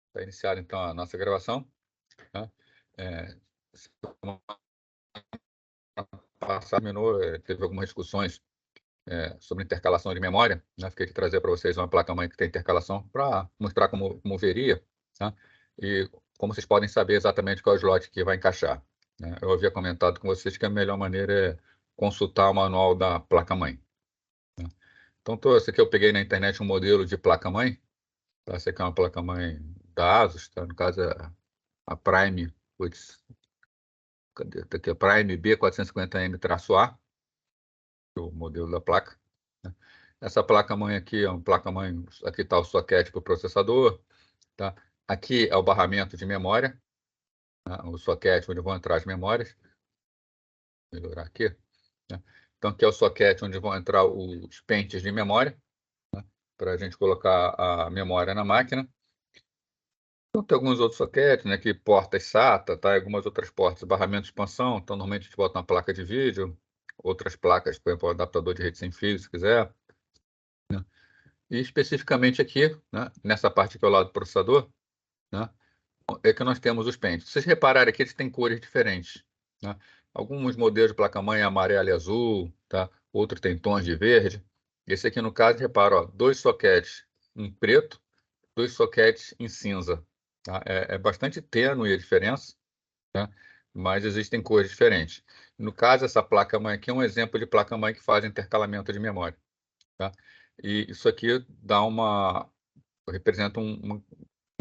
Está iniciada, então, a nossa gravação, né? Semana passada terminou, teve algumas discussões sobre intercalação de memória, né? Fiquei de trazer para vocês uma placa-mãe que tem intercalação para mostrar como veria, tá? E como vocês podem saber exatamente qual é o slot que vai encaixar, né? Eu havia comentado com vocês que a melhor maneira é consultar o manual da placa-mãe, né? Então, esse aqui eu peguei na internet um modelo de placa-mãe, tá? Essa aqui é uma placa-mãe da ASUS, tá? No caso, a Prime, putz, cadê? Tá aqui, a Prime B450M-A, o modelo da placa, né? Essa placa-mãe aqui é uma placa-mãe, aqui está o socket para o processador, tá? Aqui é o barramento de memória, né? O socket onde vão entrar as memórias. Vou melhorar aqui, né? Então, aqui é o socket onde vão entrar os pentes de memória, né? Para a gente colocar a memória na máquina. Então, tem alguns outros sockets, né? Aqui portas SATA, tá? Algumas outras portas, barramento de expansão. Então, normalmente a gente bota uma placa de vídeo, outras placas, por exemplo, um adaptador de rede sem fio, se quiser, né? E especificamente aqui, né, nessa parte aqui ao lado do processador, né, é que nós temos os pentes. Se vocês repararem aqui, eles têm cores diferentes, né? Alguns modelos de placa-mãe é amarelo e azul, tá? Outros têm tons de verde. Esse aqui, no caso, repara, ó, 2 sockets em preto, 2 sockets em cinza, tá? É bastante tênue a diferença, né? Mas existem cores diferentes. No caso, essa placa-mãe aqui é um exemplo de placa-mãe que faz intercalamento de memória, tá? E isso aqui representa uma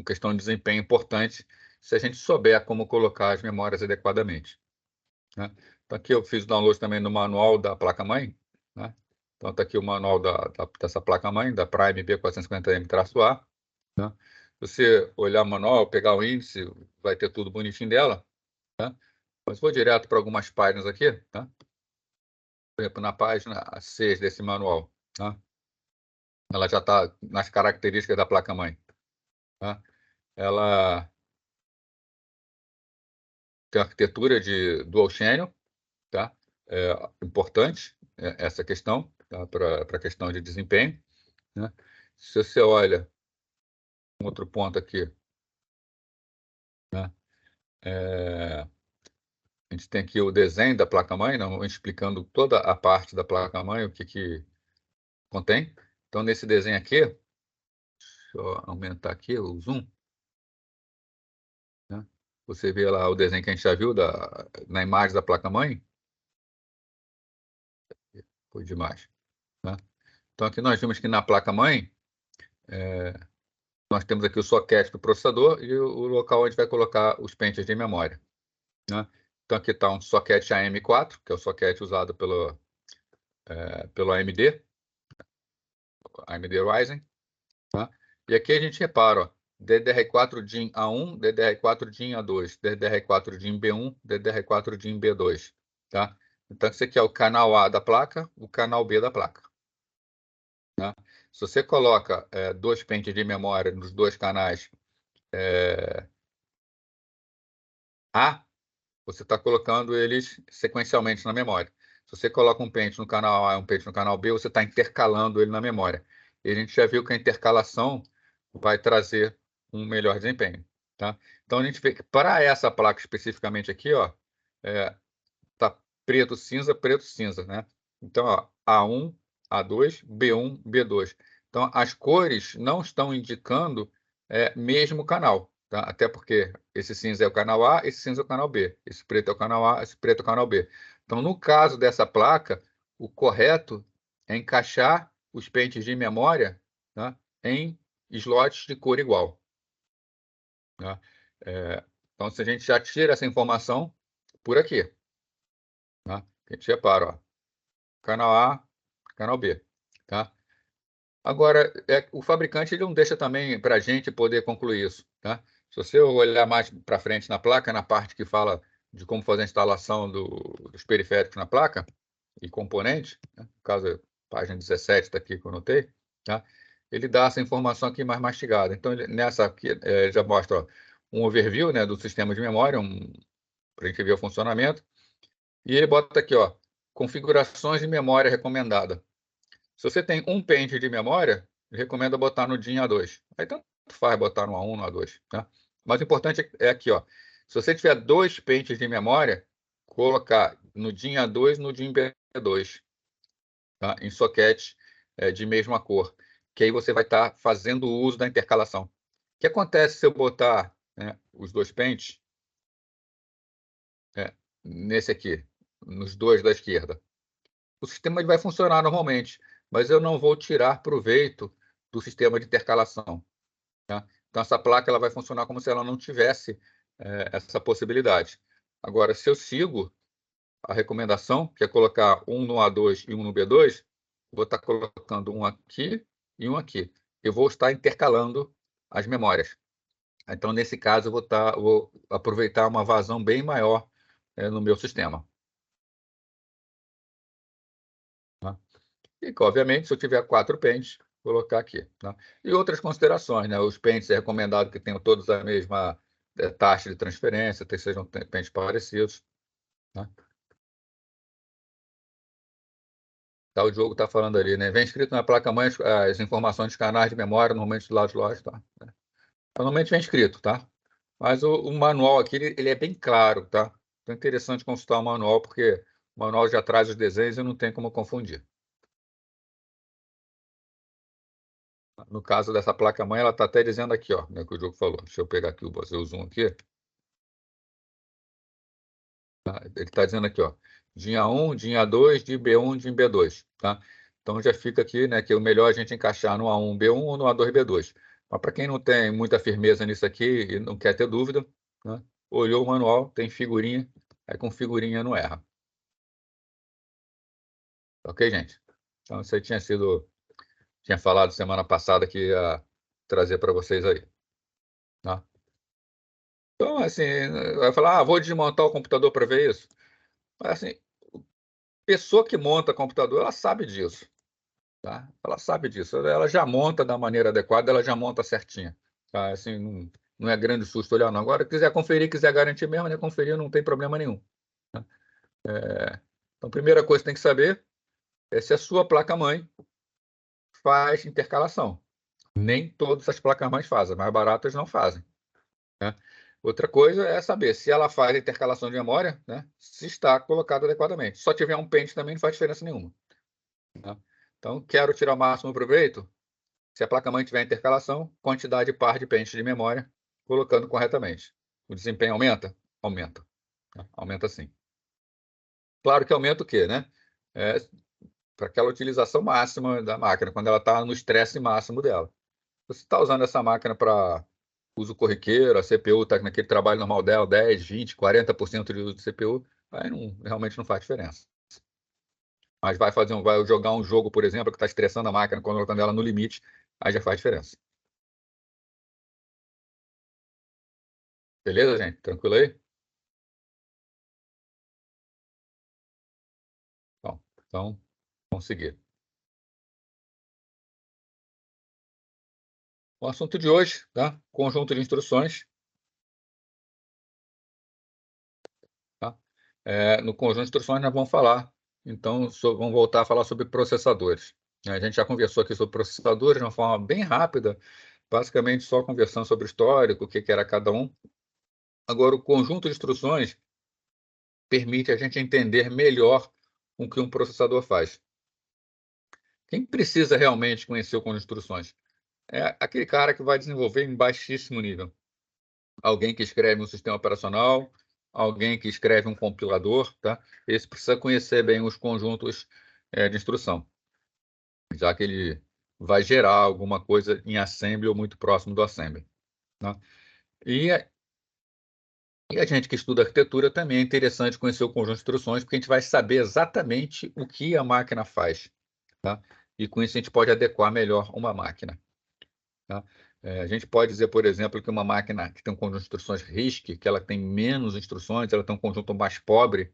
questão de desempenho importante se a gente souber como colocar as memórias adequadamente, né? Então, aqui eu fiz o download também no manual da placa-mãe, né? Então, está aqui o manual dessa placa-mãe, da Prime B450M-A, né? Se você olhar o manual, pegar o índice, vai ter tudo bonitinho dela, tá? Mas vou direto para algumas páginas aqui, tá? Por exemplo, na página 6 desse manual, tá? Ela já está nas características da placa-mãe, tá? Ela tem arquitetura de dual channel, tá? É importante essa questão, tá? Para a questão de desempenho, né? Se você olha um outro ponto aqui, né? A gente tem aqui o desenho da placa-mãe, não explicando toda a parte da placa-mãe, o que contém. Então, nesse desenho aqui, deixa eu aumentar aqui o zoom, né? Você vê lá o desenho que a gente já viu na imagem da placa-mãe. Foi demais, né? Então, aqui nós vimos que na placa-mãe, nós temos aqui o socket do processador e o local onde vai colocar os pentes de memória, né? Então, aqui está um socket AM4, que é o socket usado pelo AMD Ryzen, tá? E aqui a gente repara, ó, DDR4 DIMM A1, DDR4 DIMM A2, DDR4 DIMM B1, DDR4 DIMM B2, tá? Então, esse aqui é o canal A da placa, o canal B da placa, tá? Se você coloca 2 pentes de memória nos 2 canais A, você está colocando eles sequencialmente na memória. Se você coloca um pente no canal A e um pente no canal B, você está intercalando ele na memória. E a gente já viu que a intercalação vai trazer um melhor desempenho, tá? Então, a gente vê que para essa placa especificamente aqui, ó, tá preto, cinza, né? Então, ó, A1, A2, B1, B2. Então, as cores não estão indicando mesmo canal, tá? Até porque esse cinza é o canal A, esse cinza é o canal B. Esse preto é o canal A, esse preto é o canal B. Então, no caso dessa placa, o correto é encaixar os pentes de memória, tá, em slots de cor igual, tá? Então, se a gente já tira essa informação por aqui, tá? A gente repara, ó, canal A, canal B, tá? Agora, o fabricante ele não deixa também para a gente poder concluir isso, tá? Se você olhar mais para frente na placa, na parte que fala de como fazer a instalação dos periféricos na placa e componentes, né? No caso, página 17 está aqui que eu notei, tá? Ele dá essa informação aqui mais mastigada. Então, nessa aqui, já mostra, ó, um overview, né, do sistema de memória, para a gente ver o funcionamento. E ele bota aqui, ó, configurações de memória recomendada. Se você tem um pente de memória, recomenda botar no DIMM A2. Aí tanto faz botar no A1, no A2, tá? Mas o importante é aqui, ó. Se você tiver 2 pentes de memória, colocar no DIN A2 e no DIN B2, tá? Em soquete de mesma cor, que aí você vai estar fazendo o uso da intercalação. O que acontece se eu botar, né, os 2 pentes nesse aqui, nos 2 da esquerda? O sistema ele vai funcionar normalmente, mas eu não vou tirar proveito do sistema de intercalação, tá? Então, essa placa ela vai funcionar como se ela não tivesse essa possibilidade. Agora, se eu sigo a recomendação, que é colocar um no A2 e um no B2, vou estar colocando um aqui e um aqui. Eu vou estar intercalando as memórias. Então, nesse caso, vou aproveitar uma vazão bem maior no meu sistema. Tá? E, obviamente, se eu tiver 4 pentes, colocar aqui. Tá? E outras considerações, né? Os pentes é recomendado que tenham todos a mesma taxa de transferência, que sejam pentes parecidos. Tá? Tá, o Diogo está falando ali, né? Vem escrito na placa-mãe as informações dos canais de memória, normalmente do lado de loja, tá? Normalmente vem escrito, tá? Mas o manual aqui, ele é bem claro, tá? Então é interessante consultar o manual, porque o manual já traz os desenhos e não tem como confundir. No caso dessa placa-mãe, ela está até dizendo aqui, ó, né, que o Diogo falou. Deixa eu pegar aqui o zoom aqui. Tá? Ele está dizendo aqui, ó, DIN A1, DIN A2, DIN B1, DIN B2, tá? Então já fica aqui, né, que é o melhor a gente encaixar no A1 B1 ou no A2 B2. Mas para quem não tem muita firmeza nisso aqui e não quer ter dúvida, né, olhou o manual, tem figurinha, aí com figurinha não erra. Ok, gente? Então isso aí tinha falado semana passada que ia trazer para vocês aí, tá? Então, assim, vai falar, vou desmontar o computador para ver isso. Mas, assim, pessoa que monta computador, ela sabe disso. Tá? Ela sabe disso, ela já monta da maneira adequada, ela já monta certinha. Tá? Assim, não é grande susto olhar, não. Agora, quiser conferir, quiser garantir mesmo, né? Conferir não tem problema nenhum. Tá? Então, primeira coisa que tem que saber é se a sua placa-mãe faz intercalação. Nem todas as placas-mães fazem, as mais baratas não fazem. Né? Outra coisa é saber se ela faz intercalação de memória, né? Se está colocado adequadamente. Se só tiver um pente também não faz diferença nenhuma. Tá? Então, quero tirar o máximo proveito. Se a placa-mãe tiver intercalação, quantidade par de pentes de memória, colocando corretamente. O desempenho aumenta? Aumenta. Aumenta sim. Claro que aumenta o quê, né? Para aquela utilização máxima da máquina, quando ela está no estresse máximo dela. Você está usando essa máquina para uso corriqueiro, a CPU está naquele trabalho normal dela, 10, 20, 40% de uso de CPU, aí realmente não faz diferença. Mas vai jogar um jogo, por exemplo, que está estressando a máquina, colocando ela no limite, aí já faz diferença. Beleza, gente? Tranquilo aí? Bom, então, vamos seguir. O assunto de hoje, tá? Conjunto de instruções. Tá? No conjunto de instruções nós vamos falar, então, vamos voltar a falar sobre processadores. A gente já conversou aqui sobre processadores de uma forma bem rápida, basicamente só conversando sobre o histórico, o que era cada um. Agora, o conjunto de instruções permite a gente entender melhor o que um processador faz. Quem precisa realmente conhecer o conjunto de instruções? É aquele cara que vai desenvolver em baixíssimo nível. Alguém que escreve um sistema operacional, alguém que escreve um compilador, tá? Esse precisa conhecer bem os conjuntos de instrução, já que ele vai gerar alguma coisa em assembly ou muito próximo do assembly. Tá? E a gente que estuda arquitetura também é interessante conhecer o conjunto de instruções, porque a gente vai saber exatamente o que a máquina faz. Tá? E com isso a gente pode adequar melhor uma máquina. Tá? A gente pode dizer, por exemplo, que uma máquina que tem um conjunto de instruções RISC, que ela tem menos instruções, ela tem um conjunto mais pobre,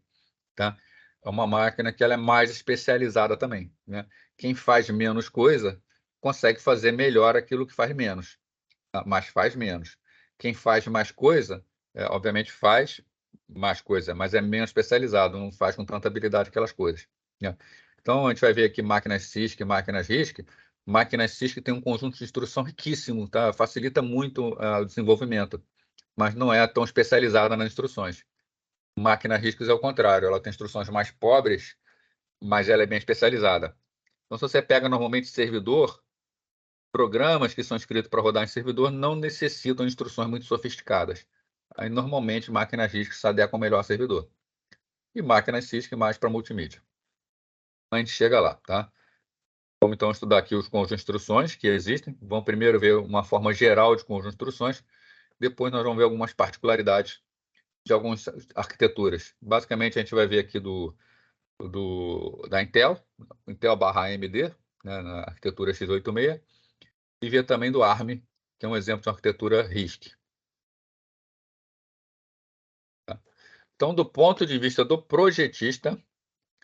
tá? É uma máquina que ela é mais especializada também, né? Quem faz menos coisa consegue fazer melhor aquilo que faz menos, tá? Mas faz menos. Quem faz mais coisa, obviamente faz mais coisa, mas é menos especializado, não faz com tanta habilidade aquelas coisas, né? Então, a gente vai ver aqui máquinas CISC e máquinas RISC. Máquinas CISC tem um conjunto de instrução riquíssimo, tá? Facilita muito o desenvolvimento, mas não é tão especializada nas instruções. Máquina RISC é o contrário, ela tem instruções mais pobres, mas ela é bem especializada. Então, se você pega normalmente servidor, programas que são escritos para rodar em servidor não necessitam de instruções muito sofisticadas. Aí, normalmente, máquinas RISC se adequam melhor a servidor. E máquinas CISC mais para multimídia. A gente chega lá, tá? Vamos então estudar aqui os conjuntos de instruções que existem. Vamos primeiro ver uma forma geral de conjunto de instruções. Depois nós vamos ver algumas particularidades de algumas arquiteturas. Basicamente, a gente vai ver aqui da Intel, Intel/AMD, né, na arquitetura x86, e ver também do ARM, que é um exemplo de uma arquitetura RISC. Tá? Então, do ponto de vista do projetista,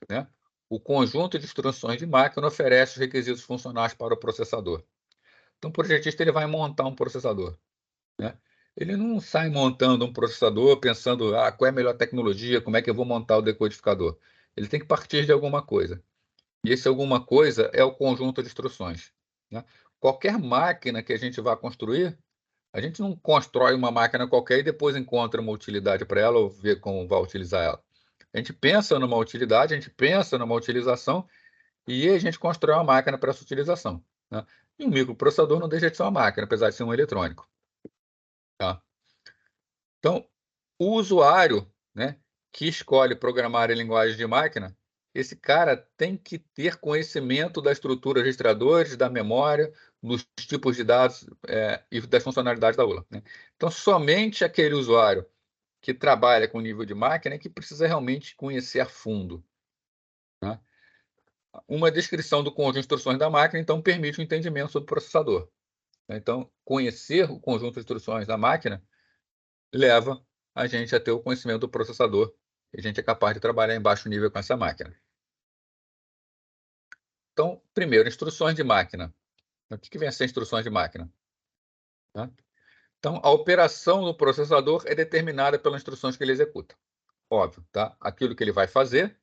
né, o conjunto de instruções de máquina oferece os requisitos funcionais para o processador. Então, o projetista ele vai montar um processador, né? Ele não sai montando um processador pensando qual é a melhor tecnologia, como é que eu vou montar o decodificador. Ele tem que partir de alguma coisa. E esse alguma coisa é o conjunto de instruções, né? Qualquer máquina que a gente vá construir, a gente não constrói uma máquina qualquer e depois encontra uma utilidade para ela ou vê como vai utilizar ela. A gente pensa numa utilidade, a gente pensa numa utilização e a gente constrói uma máquina para essa utilização, né? E um microprocessador não deixa de ser uma máquina, apesar de ser um eletrônico. Tá? Então, o usuário, né, que escolhe programar em linguagem de máquina, esse cara tem que ter conhecimento da estrutura de registradores, da memória, dos tipos de dados e das funcionalidades da ULA, né? Então, somente aquele usuário que trabalha com nível de máquina é que precisa realmente conhecer a fundo, né? Uma descrição do conjunto de instruções da máquina, então, permite o entendimento sobre o processador. Então, conhecer o conjunto de instruções da máquina leva a gente a ter o conhecimento do processador e a gente é capaz de trabalhar em baixo nível com essa máquina. Então, primeiro, instruções de máquina. O que vem a ser instruções de máquina? Tá? Então, a operação do processador é determinada pelas instruções que ele executa. Óbvio, tá? Aquilo que ele vai fazer,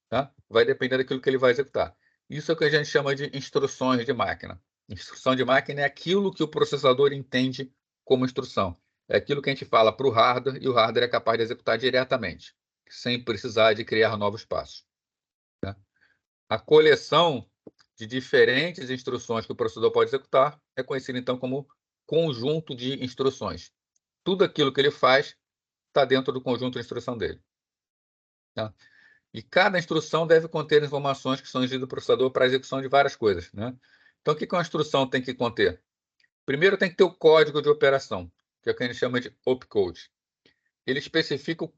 tá? Vai depender daquilo que ele vai executar. Isso é o que a gente chama de instruções de máquina. Instrução de máquina é aquilo que o processador entende como instrução. É aquilo que a gente fala para o hardware e o hardware é capaz de executar diretamente, sem precisar de criar novos passos. Tá? A coleção de diferentes instruções que o processador pode executar é conhecida então como conjunto de instruções. Tudo aquilo que ele faz está dentro do conjunto de instrução dele. Tá? E cada instrução deve conter informações que são exigidas do processador para a execução de várias coisas, né? Então, o que uma instrução tem que conter? Primeiro, tem que ter o código de operação, que é o que a gente chama de opcode. Ele especifica o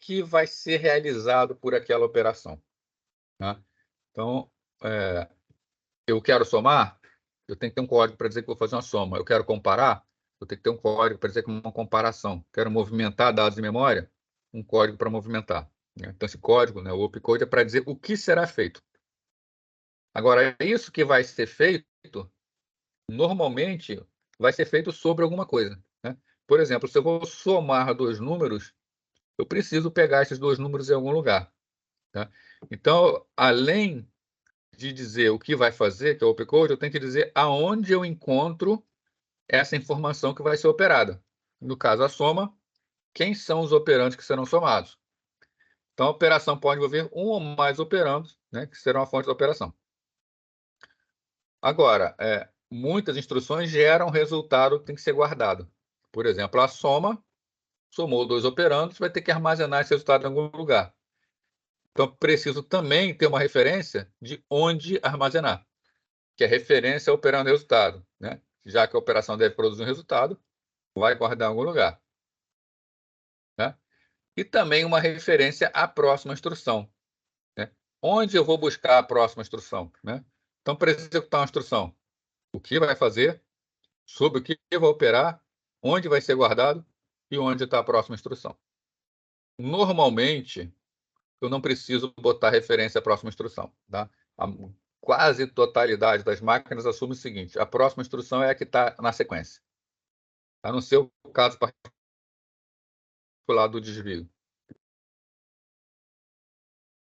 que vai ser realizado por aquela operação. Tá? Então, eu quero somar, eu tenho que ter um código para dizer que vou fazer uma soma. Eu quero comparar, eu tenho que ter um código para dizer que é uma comparação. Quero movimentar dados de memória, um código para movimentar, né? Então, esse código, né, o opcode, é para dizer o que será feito. Agora, isso que vai ser feito, normalmente, vai ser feito sobre alguma coisa, né? Por exemplo, se eu vou somar dois números, eu preciso pegar esses dois números em algum lugar, tá? Então, além de dizer o que vai fazer, que é o opcode, eu tenho que dizer aonde eu encontro essa informação que vai ser operada. No caso, a soma, quem são os operandos que serão somados? Então, a operação pode envolver um ou mais operandos, né, que serão a fonte da operação. Agora, muitas instruções geram resultado que tem que ser guardado. Por exemplo, a soma somou dois operandos, vai ter que armazenar esse resultado em algum lugar. Então, preciso também ter uma referência de onde armazenar, que é referência ao operando resultado, né? Já que a operação deve produzir um resultado, vai guardar em algum lugar, né? E também uma referência à próxima instrução, né? Onde eu vou buscar a próxima instrução, né? Então, para executar uma instrução, o que vai fazer, sobre o que vai operar, onde vai ser guardado e onde está a próxima instrução. Normalmente, eu não preciso botar referência à próxima instrução, tá? A quase totalidade das máquinas assume o seguinte: a próxima instrução é a que está na sequência, a não ser o caso particular do desvio.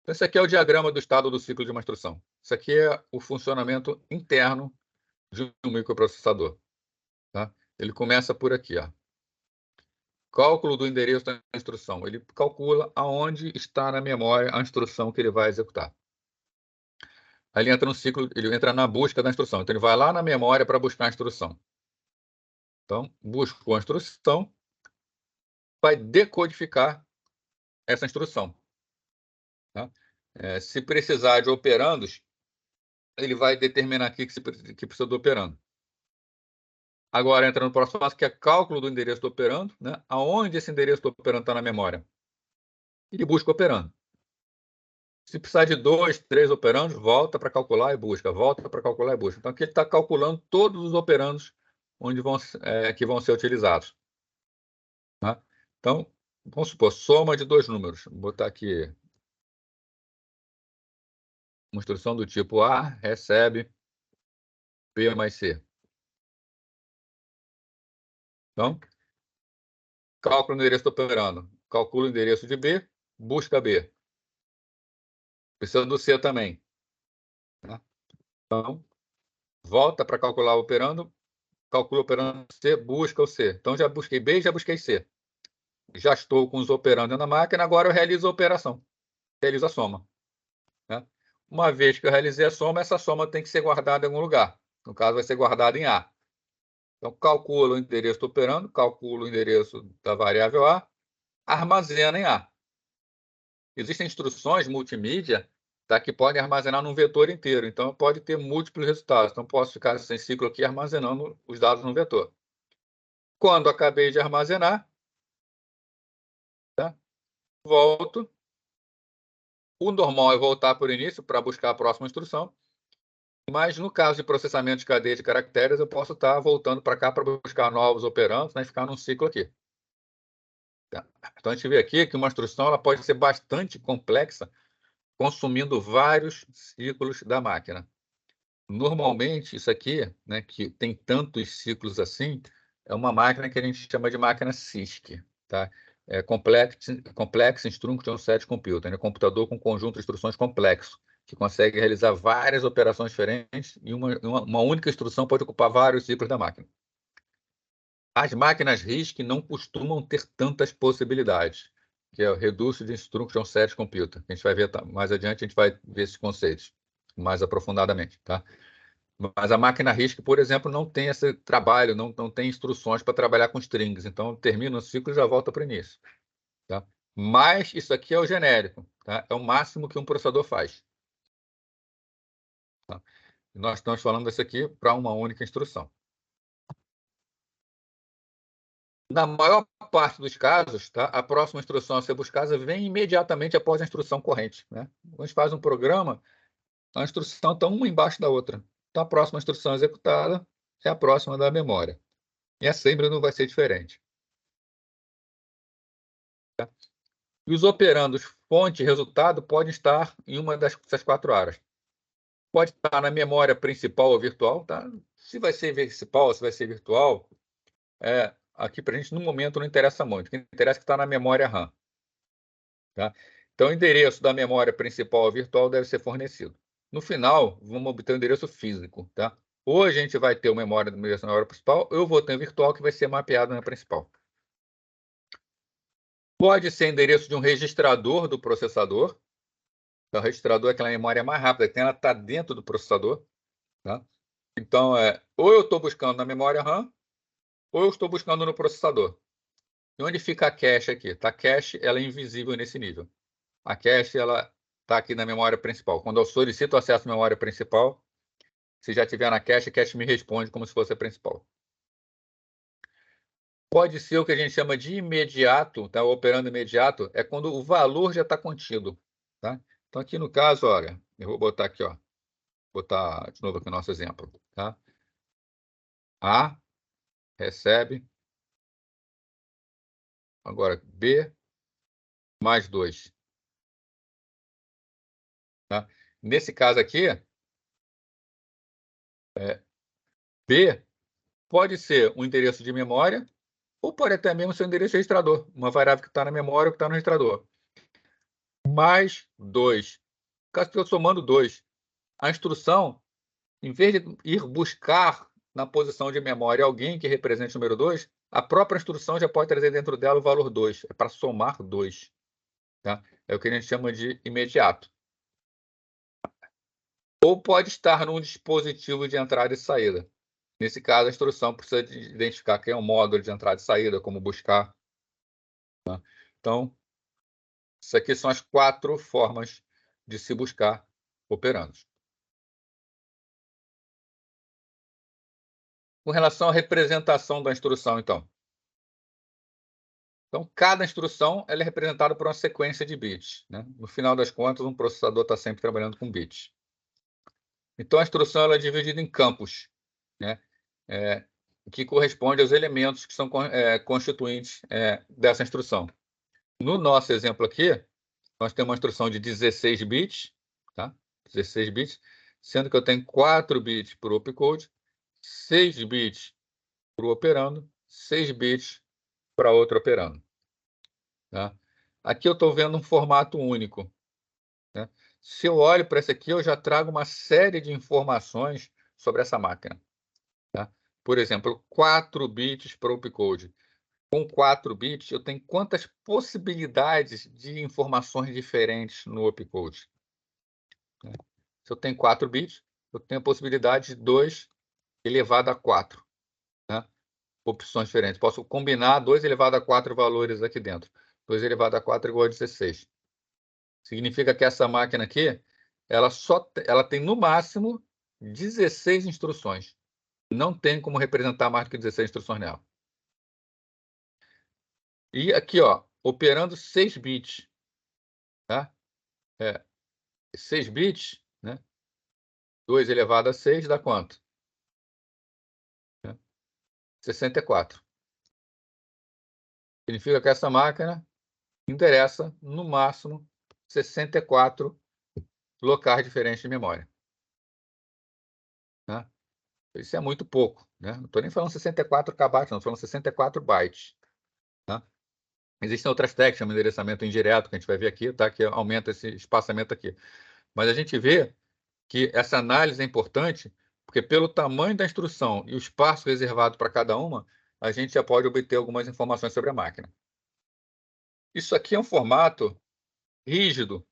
Então, esse aqui é o diagrama do estado do ciclo de uma instrução. Isso aqui é o funcionamento interno de um microprocessador. Tá? Ele começa por aqui, ó. Cálculo do endereço da instrução. Ele calcula aonde está na memória a instrução que ele vai executar. Aí ele entra no ciclo, ele entra na busca da instrução. Então, ele vai lá na memória para buscar a instrução. Então, buscou a instrução, vai decodificar essa instrução. Tá? Se precisar de operandos, ele vai determinar aqui que precisa do operando. Agora entra no próximo passo, que é cálculo do endereço do operando, né? Aonde esse endereço do operando está na memória. Ele busca o operando. Se precisar de 2, 3 operandos, volta para calcular e busca, volta para calcular e busca. Então, aqui ele está calculando todos os operandos que vão ser utilizados. Tá? Então, vamos supor, soma de 2 números. Vou botar aqui uma instrução do tipo A recebe B mais C. Então, cálculo o endereço do operando. Calcula o endereço de B, busca B. Precisa do C também. Tá? Então, volta para calcular o operando, calcula o operando C, busca o C. Então, já busquei B e já busquei C. Já estou com os operandos na máquina, agora eu realizo a operação. Realizo a soma. Né? Uma vez que eu realizei a soma, essa soma tem que ser guardada em algum lugar. No caso, vai ser guardada em A. Então, calculo o endereço do operando, calculo o endereço da variável A, armazena em A. Existem instruções multimídia, tá, que podem armazenar num vetor inteiro. Então, pode ter múltiplos resultados. Então, posso ficar sem ciclo aqui armazenando os dados no vetor. Quando acabei de armazenar, tá, volto. O normal é voltar por início para buscar a próxima instrução. Mas, no caso de processamento de cadeia de caracteres, eu posso estar voltando para cá para buscar novos operandos, né, e ficar num ciclo aqui. Tá? Então, a gente vê aqui que uma instrução ela pode ser bastante complexa, consumindo vários ciclos da máquina. Normalmente, isso aqui, né, que tem tantos ciclos assim, é uma máquina que a gente chama de máquina CISC, tá? É Complex Instruction Set Computer, né? Computador com conjunto de instruções complexo, que consegue realizar várias operações diferentes e uma única instrução pode ocupar vários ciclos da máquina. As máquinas RISC não costumam ter tantas possibilidades, que é o Reduced Instruction Set Computer. A gente vai ver mais adiante, a gente vai ver esses conceitos mais aprofundadamente, tá? Mas a máquina RISC, por exemplo, não tem esse trabalho, não tem instruções para trabalhar com strings. Então, termina o ciclo e já volta para o início. Tá? Mas isso aqui é o genérico. Tá? É o máximo que um processador faz. Tá? Nós estamos falando isso aqui para uma única instrução. Na maior parte dos casos, tá? A próxima instrução a ser buscada vem imediatamente após a instrução corrente. Né? Quando a gente faz um programa, a instrução está uma embaixo da outra. Então, a próxima instrução executada é a próxima da memória. E a sempre não vai ser diferente. Tá? E os operandos fonte e resultado podem estar em uma dessas 4 áreas. Pode estar na memória principal ou virtual. Tá? Se vai ser principal, se vai ser virtual, aqui para a gente, no momento, não interessa muito. O que interessa é que está na memória RAM. Tá? Então, o endereço da memória principal ou virtual deve ser fornecido. No final, vamos obter o endereço físico. Tá? Ou a gente vai ter o endereço da memória principal, ou eu vou ter o virtual que vai ser mapeado na principal. Pode ser endereço de um registrador do processador. Então, o registrador é aquela memória mais rápida, que ela está dentro do processador. Tá? Então, ou eu estou buscando na memória RAM, ou eu estou buscando no processador. E onde fica a cache aqui? Tá? A cache ela é invisível nesse nível. A cache está aqui na memória principal. Quando eu solicito acesso à memória principal, se já estiver na cache, a cache me responde como se fosse a principal. Pode ser o que a gente chama de imediato, tá? O operando imediato é quando o valor já está contido. Tá? Então, aqui no caso, olha, eu vou botar aqui, ó, botar de novo aqui o nosso exemplo. Tá? A recebe, agora B mais 2. Tá? Nesse caso aqui, B pode ser um endereço de memória ou pode até mesmo ser um endereço registrador, uma variável que está na memória ou que está no registrador. mais 2. No caso, estou somando 2. A instrução, em vez de ir buscar na posição de memória alguém que represente o número 2, a própria instrução já pode trazer dentro dela o valor 2. É para somar 2. Tá? É o que a gente chama de imediato. Ou pode estar num dispositivo de entrada e saída. Nesse caso, a instrução precisa de identificar quem é o módulo de entrada e saída, como buscar. Tá? Então, isso aqui são as 4 formas de se buscar operandos. Com relação à representação da instrução, então. Então, cada instrução ela é representada por uma sequência de bits. Né? No final das contas, um processador está sempre trabalhando com bits. Então, a instrução ela é dividida em campos, né? Que corresponde aos elementos que são constituintes dessa instrução. No nosso exemplo aqui, nós temos uma instrução de 16 bits, tá? 16 bits, sendo que eu tenho 4 bits para o opcode, 6 bits para o operando, 6 bits para outro operando. Tá? Aqui eu estou vendo um formato único. Né? Se eu olho para esse aqui, eu já trago uma série de informações sobre essa máquina. Tá? Por exemplo, 4 bits para o opcode. Com 4 bits, eu tenho quantas possibilidades de informações diferentes no opcode? Né? Se eu tenho 4 bits, eu tenho a possibilidade de 2 elevado a 4. Né? Opções diferentes. Posso combinar 2 elevado a 4 valores aqui dentro. 2 elevado a 4 igual a 16. Significa que essa máquina aqui, ela tem no máximo 16 instruções. Não tem como representar mais do que 16 instruções nela. E aqui, ó, operando 6 bits. Tá? 6 bits, né? 2 elevado a 6 dá quanto? 64. Significa que essa máquina endereça, no máximo, 64 locais diferentes de memória. Né? Isso é muito pouco. Né? Não estou nem falando 64 KB, não, estou falando 64 bytes. Tá? Existem outras técnicas, chama de endereçamento indireto, que a gente vai ver aqui, tá? Que aumenta esse espaçamento aqui. Mas a gente vê que essa análise é importante, porque pelo tamanho da instrução e o espaço reservado para cada uma, a gente já pode obter algumas informações sobre a máquina. Isso aqui é um formato rígido,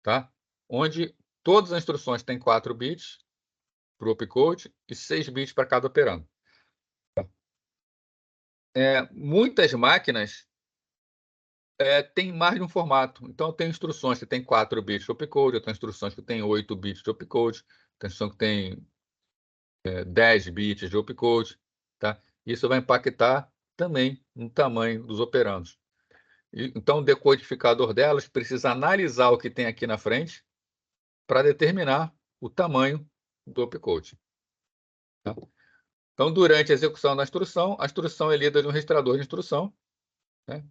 tá? Onde todas as instruções têm 4 bits para o opcode e 6 bits para cada operando. Muitas máquinas têm mais de um formato. Então, eu tenho instruções que têm 4 bits de opcode, eu tenho instruções que têm 8 bits de opcode, tenho instrução que tem 10 bits de opcode. Tá? Isso vai impactar também no tamanho dos operandos. Então, o decodificador delas precisa analisar o que tem aqui na frente para determinar o tamanho do opcode. Tá? Então, durante a execução da instrução, a instrução é lida de um registrador de instrução, né?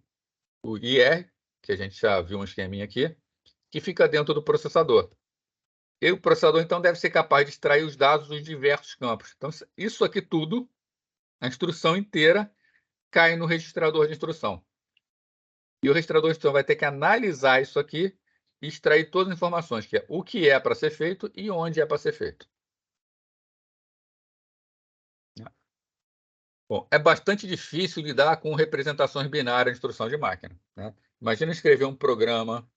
O IR, que a gente já viu um esqueminha aqui, que fica dentro do processador. E o processador, então, deve ser capaz de extrair os dados dos diversos campos. Então, isso aqui tudo, a instrução inteira, cai no registrador de instrução. E o registrador de instrução vai ter que analisar isso aqui e extrair todas as informações, que é o que é para ser feito e onde é para ser feito. Bom, é bastante difícil lidar com representações binárias de instrução de máquina. Né? Imagina escrever um programa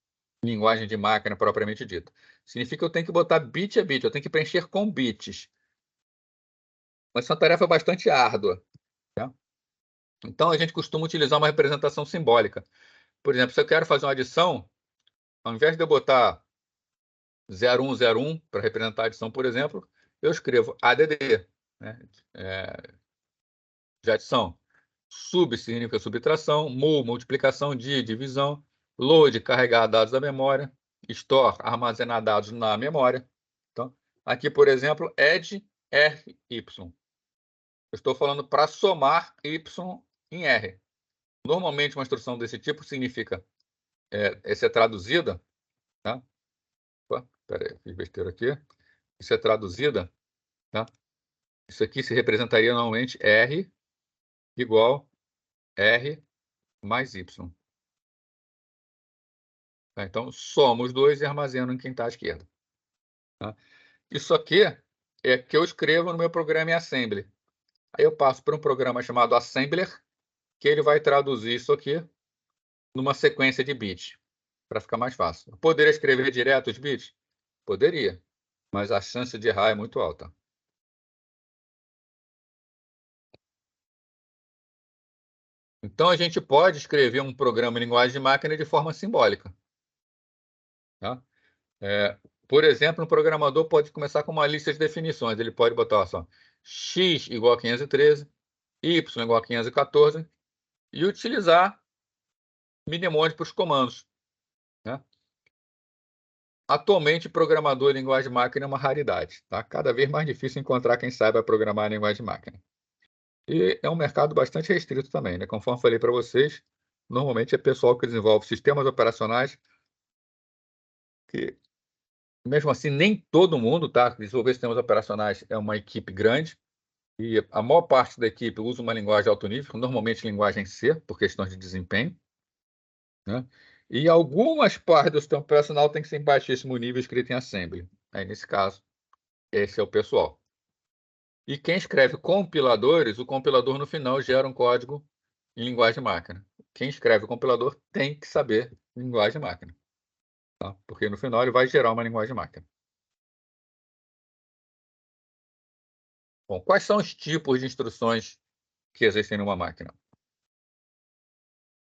em linguagem de máquina propriamente dita. Significa que eu tenho que botar bit a bit, eu tenho que preencher com bits. Mas isso é uma tarefa bastante árdua. Tá? Então, a gente costuma utilizar uma representação simbólica. Por exemplo, se eu quero fazer uma adição, ao invés de eu botar 0101 para representar a adição, por exemplo, eu escrevo ADD, né? De adição. Sub significa subtração, mul, multiplicação, divisão, load, carregar dados da memória, store, armazenar dados na memória. Então, aqui, por exemplo, add RY. Eu estou falando para somar Y em R. Normalmente, uma instrução desse tipo significa essa é traduzida, tá? Opa, peraí, fiz besteira aqui. Isso é traduzida, tá? Isso aqui se representaria normalmente R igual R mais Y. Tá? Então, soma os dois e armazeno em quem está à esquerda. Tá? Isso aqui é que eu escrevo no meu programa em Assembly. Aí eu passo para um programa chamado Assembler, que ele vai traduzir isso aqui numa sequência de bits, para ficar mais fácil. Eu poderia escrever direto os bits? Poderia, mas a chance de errar é muito alta. Então, a gente pode escrever um programa em linguagem de máquina de forma simbólica. Tá? Por exemplo, um programador pode começar com uma lista de definições. Ele pode botar só x igual a 513, y igual a 514 e utilizar mnemônicos para os comandos. Né? Atualmente, programador em linguagem de máquina é uma raridade. Tá? Cada vez mais difícil encontrar quem saiba programar em linguagem de máquina. E é um mercado bastante restrito também. Né? Conforme falei para vocês, normalmente é pessoal que desenvolve sistemas operacionais que, mesmo assim, nem todo mundo, tá? Desenvolver sistemas operacionais é uma equipe grande. E a maior parte da equipe usa uma linguagem de alto nível, normalmente linguagem C, por questões de desempenho. Né? E algumas partes do sistema operacional têm que ser em baixíssimo nível escrito em Assembly. Aí, nesse caso, esse é o pessoal. E quem escreve compiladores, o compilador no final gera um código em linguagem de máquina. Quem escreve o compilador tem que saber linguagem de máquina. Tá? Porque no final ele vai gerar uma linguagem de máquina. Bom, quais são os tipos de instruções que existem numa máquina?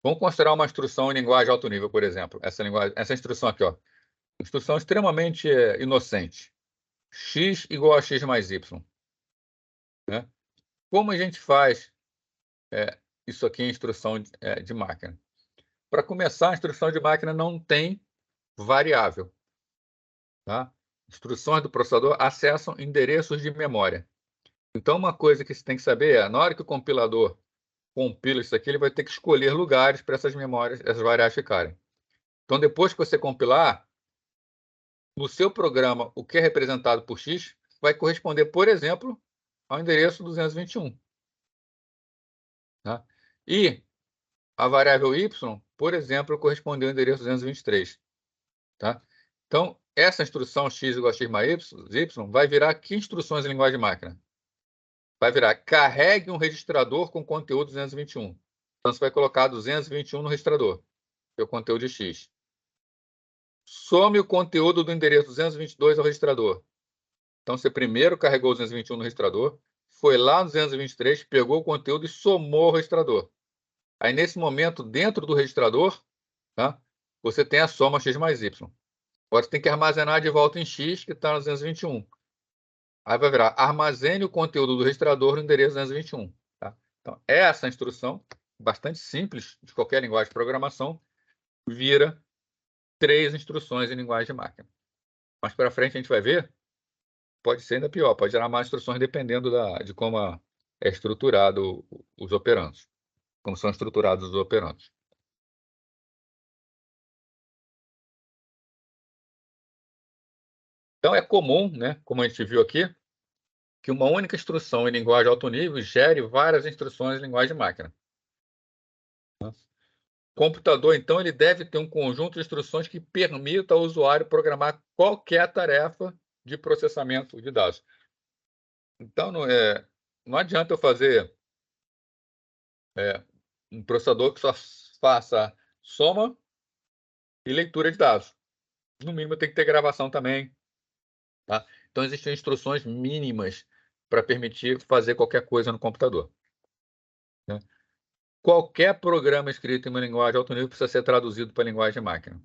Vamos considerar uma instrução em linguagem de alto nível, por exemplo. Essa instrução aqui, ó. Instrução extremamente inocente. X igual a x mais y. Né? Como a gente faz isso aqui em instrução de máquina? Para começar, a instrução de máquina não tem variável. Tá? Instruções do processador acessam endereços de memória. Então, uma coisa que você tem que saber é, na hora que o compilador compila isso aqui, ele vai ter que escolher lugares para essas memórias, essas variáveis ficarem. Então, depois que você compilar, no seu programa, o que é representado por x vai corresponder, por exemplo, ao endereço 221. Tá? E a variável y, por exemplo, correspondeu ao endereço 223. Tá? Então, essa instrução x igual a x mais y vai virar que instruções em linguagem de máquina? Vai virar carregue um registrador com conteúdo 221. Então, você vai colocar 221 no registrador, que é o conteúdo de x. Some o conteúdo do endereço 222 ao registrador. Então, você primeiro carregou o 221 no registrador, foi lá no 223, pegou o conteúdo e somou o registrador. Aí, nesse momento, dentro do registrador, tá, você tem a soma x mais y. Agora, você tem que armazenar de volta em x, que está no 221. Aí vai virar armazene o conteúdo do registrador no endereço 221. Tá? Então, essa instrução, bastante simples, de qualquer linguagem de programação, vira 3 instruções em linguagem de máquina. Mais para frente a gente vai ver, pode ser ainda pior, pode gerar mais instruções dependendo de como é estruturado os operandos, como são estruturados os operandos. Então, é comum, né, como a gente viu aqui, que uma única instrução em linguagem de alto nível gere várias instruções em linguagem de máquina. O computador, então, ele deve ter um conjunto de instruções que permita ao usuário programar qualquer tarefa de processamento de dados. Então, não adianta eu fazer um processador que só faça soma e leitura de dados. No mínimo, tem que ter gravação também. Tá? Então, existem instruções mínimas para permitir fazer qualquer coisa no computador. Né? Qualquer programa escrito em uma linguagem de alto nível precisa ser traduzido para a linguagem de máquina.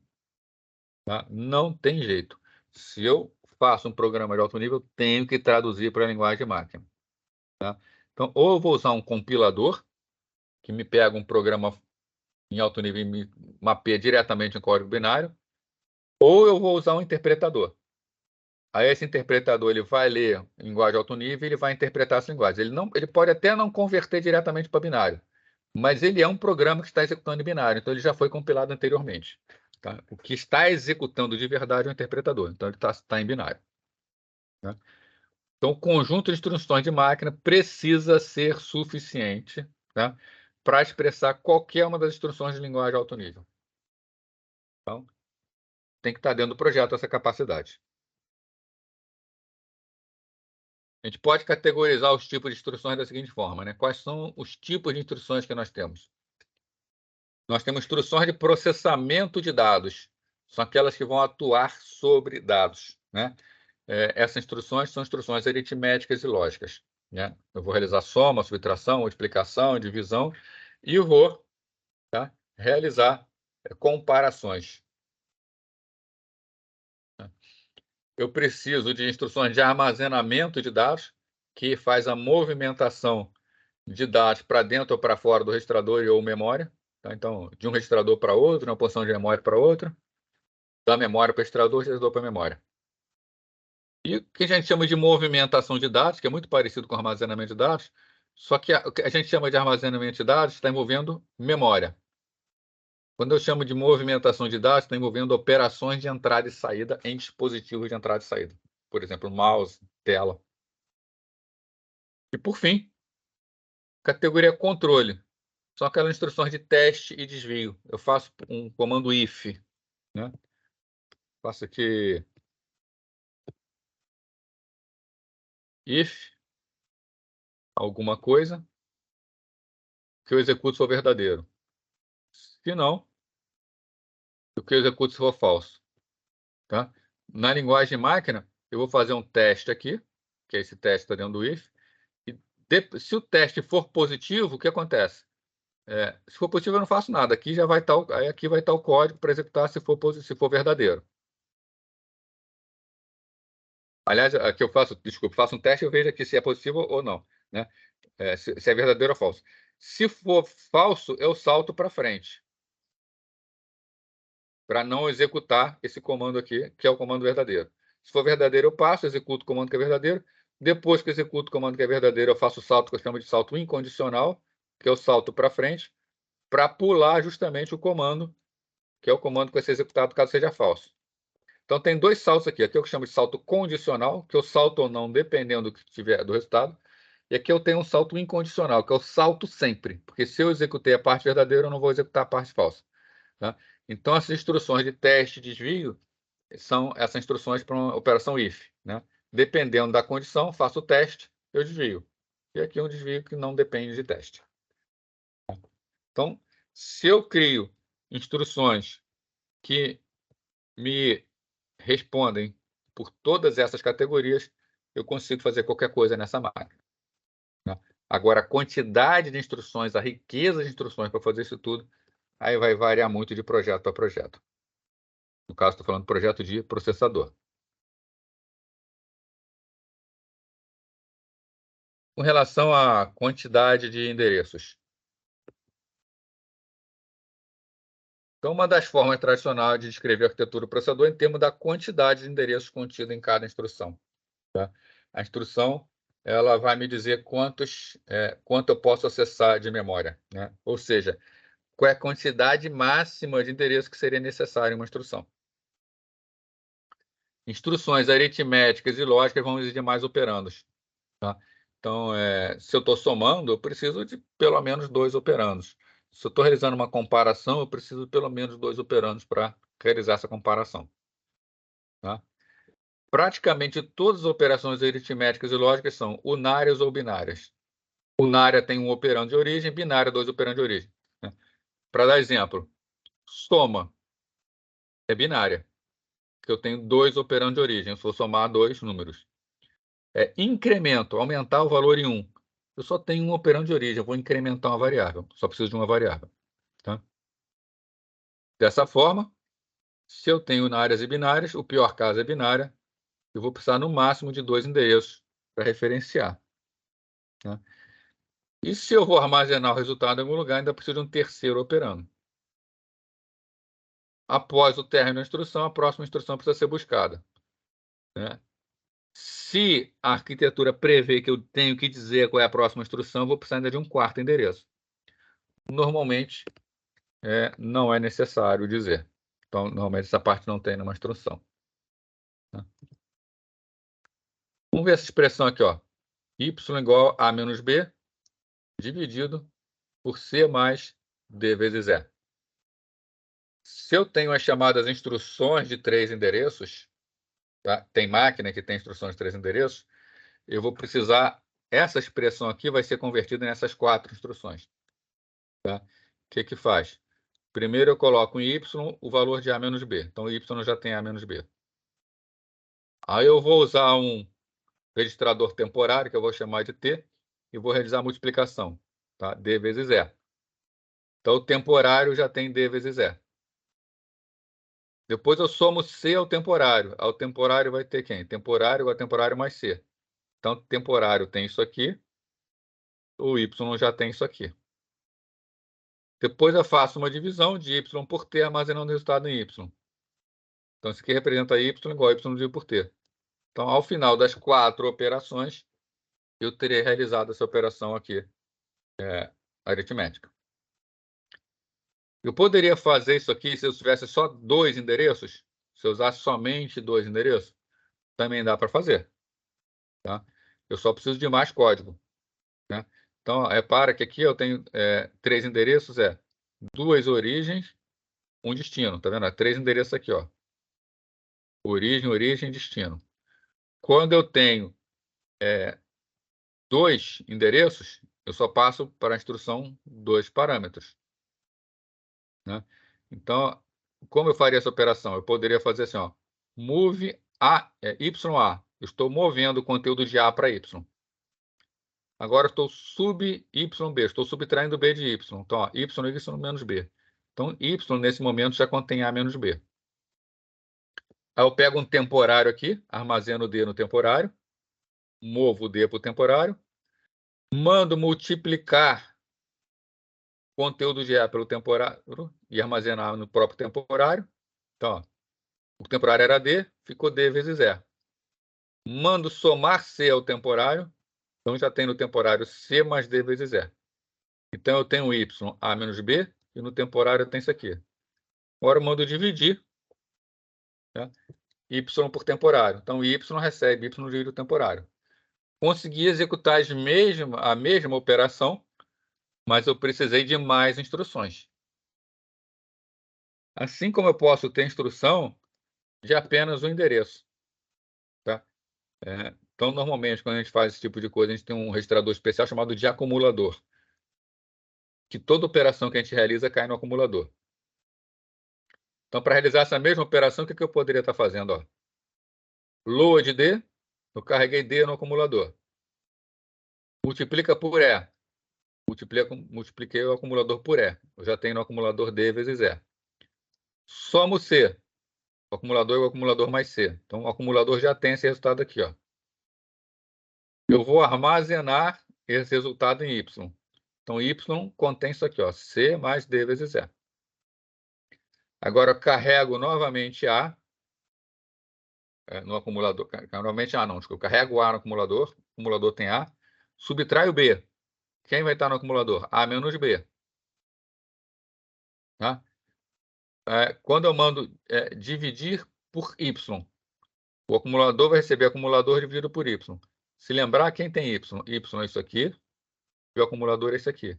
Tá? Não tem jeito. Se eu faço um programa de alto nível, eu tenho que traduzir para a linguagem de máquina. Tá? Então, ou eu vou usar um compilador, que me pega um programa em alto nível e me mapeia diretamente em código binário, ou eu vou usar um interpretador. Aí esse interpretador ele vai ler linguagem de alto nível e ele vai interpretar essa linguagem. Ele pode até não converter diretamente para binário, mas ele é um programa que está executando em binário, então ele já foi compilado anteriormente. Tá? O que está executando de verdade é o interpretador, então ele está em binário. Né? Então, o conjunto de instruções de máquina precisa ser suficiente, tá, para expressar qualquer uma das instruções de linguagem de alto nível. Então, tem que estar dentro do projeto essa capacidade. A gente pode categorizar os tipos de instruções da seguinte forma, né? Quais são os tipos de instruções que nós temos? Nós temos instruções de processamento de dados, são aquelas que vão atuar sobre dados, né? Essas instruções são instruções aritméticas e lógicas, né? Eu vou realizar soma, subtração, multiplicação, divisão e eu vou, tá, realizar comparações. Eu preciso de instruções de armazenamento de dados, que faz a movimentação de dados para dentro ou para fora do registrador ou memória. Tá? Então, de um registrador para outro, de uma posição de memória para outra, da memória para o registrador para a memória. E o que a gente chama de movimentação de dados, que é muito parecido com armazenamento de dados, só que o que a gente chama de armazenamento de dados está envolvendo memória. Quando eu chamo de movimentação de dados, está envolvendo operações de entrada e saída em dispositivos de entrada e saída. Por exemplo, mouse, tela. E, por fim, categoria controle. São aquelas instruções de teste e desvio. Eu faço um comando if, né? Faço aqui if alguma coisa que eu executo se for verdadeiro. Se não, o que eu executo se for falso. Tá? Na linguagem máquina, eu vou fazer um teste aqui, que é esse teste está dentro do if, e se o teste for positivo, o que acontece? Se for positivo, eu não faço nada. Aqui já vai estar, aqui vai estar o código para executar se for verdadeiro. Aliás, aqui eu faço, desculpa, faço um teste e eu vejo aqui se é positivo ou não, né? Se é verdadeiro ou falso. Se for falso, eu salto para frente, para não executar esse comando aqui, que é o comando verdadeiro. Se for verdadeiro, eu passo, executo o comando que é verdadeiro. Depois que executo o comando que é verdadeiro, eu faço o salto que eu chamo de salto incondicional, que é o salto para frente, para pular justamente o comando, que é o comando que vai ser executado caso seja falso. Então, tem dois saltos aqui. Aqui eu chamo de salto condicional, que eu salto ou não, dependendo do que tiver do resultado. E aqui eu tenho um salto incondicional, que é o salto sempre. Porque se eu executei a parte verdadeira, eu não vou executar a parte falsa. Tá? Então, essas instruções de teste e desvio são essas instruções para uma operação if. Né? Dependendo da condição, faço o teste, eu desvio. E aqui é um desvio que não depende de teste. Então, se eu crio instruções que me respondem por todas essas categorias, eu consigo fazer qualquer coisa nessa máquina. Né? Agora, a quantidade de instruções, a riqueza de instruções para fazer isso tudo, aí vai variar muito de projeto para projeto. No caso, estou falando de projeto de processador. Com relação à quantidade de endereços. Então, uma das formas tradicionais de descrever a arquitetura do processador é em termos da quantidade de endereços contidos em cada instrução. Tá? A instrução ela vai me dizer quanto eu posso acessar de memória. Né? Ou seja, qual é a quantidade máxima de endereços que seria necessário em uma instrução. Instruções aritméticas e lógicas vão exigir mais operandos. Tá? Então, se eu estou somando, eu preciso de pelo menos 2 operandos. Se eu estou realizando uma comparação, eu preciso de pelo menos 2 operandos para realizar essa comparação. Tá? Praticamente todas as operações aritméticas e lógicas são unárias ou binárias. Unária tem um operando de origem, binária 2 operandos de origem. Né? Para dar exemplo, soma é binária, que eu tenho 2 operandos de origem, eu vou somar 2 números. Incremento, aumentar o valor em 1. Eu só tenho um operando de origem, eu vou incrementar uma variável, só preciso de uma variável. Tá? Dessa forma, se eu tenho unárias e binárias, o pior caso é binária, eu vou precisar no máximo de 2 endereços para referenciar. Tá? E se eu vou armazenar o resultado em algum lugar, ainda preciso de um terceiro operando. Após o término da instrução, a próxima instrução precisa ser buscada. Né? Se a arquitetura prevê que eu tenho que dizer qual é a próxima instrução, eu vou precisar ainda de um quarto endereço. Normalmente, não é necessário dizer. Então, normalmente, essa parte não tem numa instrução. Tá? Vamos ver essa expressão aqui. Ó. Y igual a menos B dividido por C mais D vezes E. Se eu tenho as chamadas instruções de 3 endereços, tá? Tem máquina que tem instruções de 3 endereços, eu vou precisar, essa expressão aqui vai ser convertida nessas 4 instruções. Tá? O que que faz? Primeiro eu coloco em y o valor de a menos b. Então, y já tem a menos b. Aí eu vou usar um registrador temporário, que eu vou chamar de t, e vou realizar a multiplicação. Tá? D vezes E. Então, o temporário já tem D vezes E. Depois eu somo C ao temporário. Ao temporário vai ter quem? Temporário igual a temporário mais C. Então, temporário tem isso aqui. O Y já tem isso aqui. Depois eu faço uma divisão de Y por T, armazenando o resultado em Y. Então, isso aqui representa Y igual a Y dividido por T. Então, ao final das 4 operações, eu terei realizado essa operação aqui, aritmética. Eu poderia fazer isso aqui se eu tivesse só 2 endereços? Se eu usasse somente 2 endereços? Também dá para fazer. Tá? Eu só preciso de mais código. Né? Então, repara que aqui eu tenho 3 endereços, 2 origens, um destino. Tá vendo? 3 endereços aqui, ó. Origem, origem, destino. Quando eu tenho 2 endereços, eu só passo para a instrução 2 parâmetros. Né? Então, como eu faria essa operação? Eu poderia fazer assim, ó, move YA. Eu estou movendo o conteúdo de A para Y. Agora eu estou sub-YB, estou subtraindo B de Y. Então, ó, Y menos B. Então, Y, nesse momento, já contém A menos B. Aí eu pego um temporário aqui, armazeno o D no temporário, movo o D para o temporário, mando multiplicar o conteúdo de A pelo temporário e armazenar no próprio temporário. Então, ó, o temporário era D, ficou D vezes E. Mando somar C ao temporário, então já tem no temporário C mais D vezes E. Então eu tenho Y A menos B, e no temporário eu tenho isso aqui. Agora eu mando dividir, né, Y por temporário. Então Y recebe Y dividido o temporário. Consegui executar a mesma operação, mas eu precisei de mais instruções. Assim como eu posso ter instrução de apenas um endereço. Tá? Então, normalmente, quando a gente faz esse tipo de coisa, a gente tem um registrador especial chamado de acumulador, que toda operação que a gente realiza cai no acumulador. Então, para realizar essa mesma operação, o que eu poderia estar fazendo? Ó? Load D, eu carreguei D no acumulador. Multiplica por E. Multipliquei o acumulador por E. Eu já tenho no acumulador D vezes E. Somo C. O acumulador é o acumulador mais C. Então, o acumulador já tem esse resultado aqui. Ó. Eu vou armazenar esse resultado em Y. Então, Y contém isso aqui, ó, C mais D vezes E. Agora, eu carrego novamente A no acumulador. Novamente A não, desculpa. Eu carrego A no acumulador. O acumulador tem A. Subtraio B. Quem vai estar no acumulador? A menos B. Tá? Quando eu mando dividir por Y, o acumulador vai receber acumulador dividido por Y. Se lembrar, quem tem Y? Y é isso aqui, e o acumulador é esse aqui.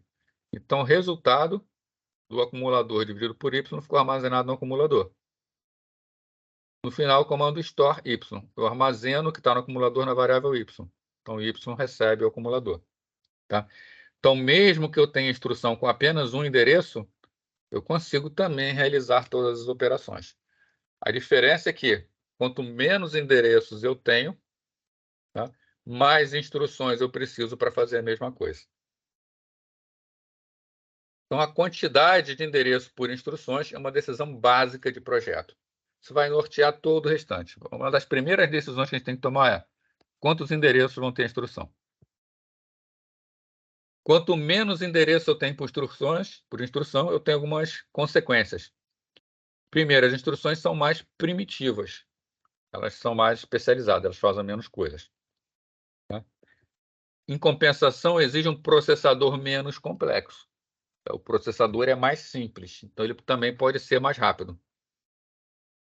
Então, o resultado do acumulador dividido por Y ficou armazenado no acumulador. No final, o comando store Y. Eu armazeno o que está no acumulador na variável Y. Então, Y recebe o acumulador. Tá? Então, mesmo que eu tenha instrução com apenas um endereço, eu consigo também realizar todas as operações. A diferença é que, quanto menos endereços eu tenho, tá, mais instruções eu preciso para fazer a mesma coisa. Então, a quantidade de endereços por instruções é uma decisão básica de projeto. Isso vai nortear todo o restante. Uma das primeiras decisões que a gente tem que tomar é quantos endereços vão ter instrução. Quanto menos endereço eu tenho por instrução, eu tenho algumas consequências. Primeiro, as instruções são mais primitivas. Elas são mais especializadas, elas fazem menos coisas. Tá? Em compensação, exige um processador menos complexo. O processador é mais simples, então ele também pode ser mais rápido.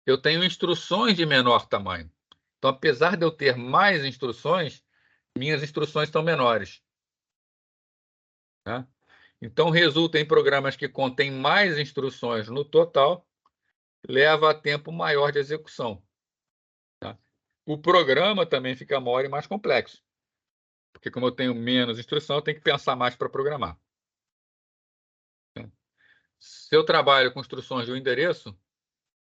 Eu tenho instruções de menor tamanho. Então, apesar de eu ter mais instruções, minhas instruções estão menores. Tá? Então, resulta em programas que contêm mais instruções no total, leva a tempo maior de execução. Tá? O programa também fica maior e mais complexo, porque como eu tenho menos instrução, eu tenho que pensar mais para programar. Né? Se eu trabalho com instruções de um endereço,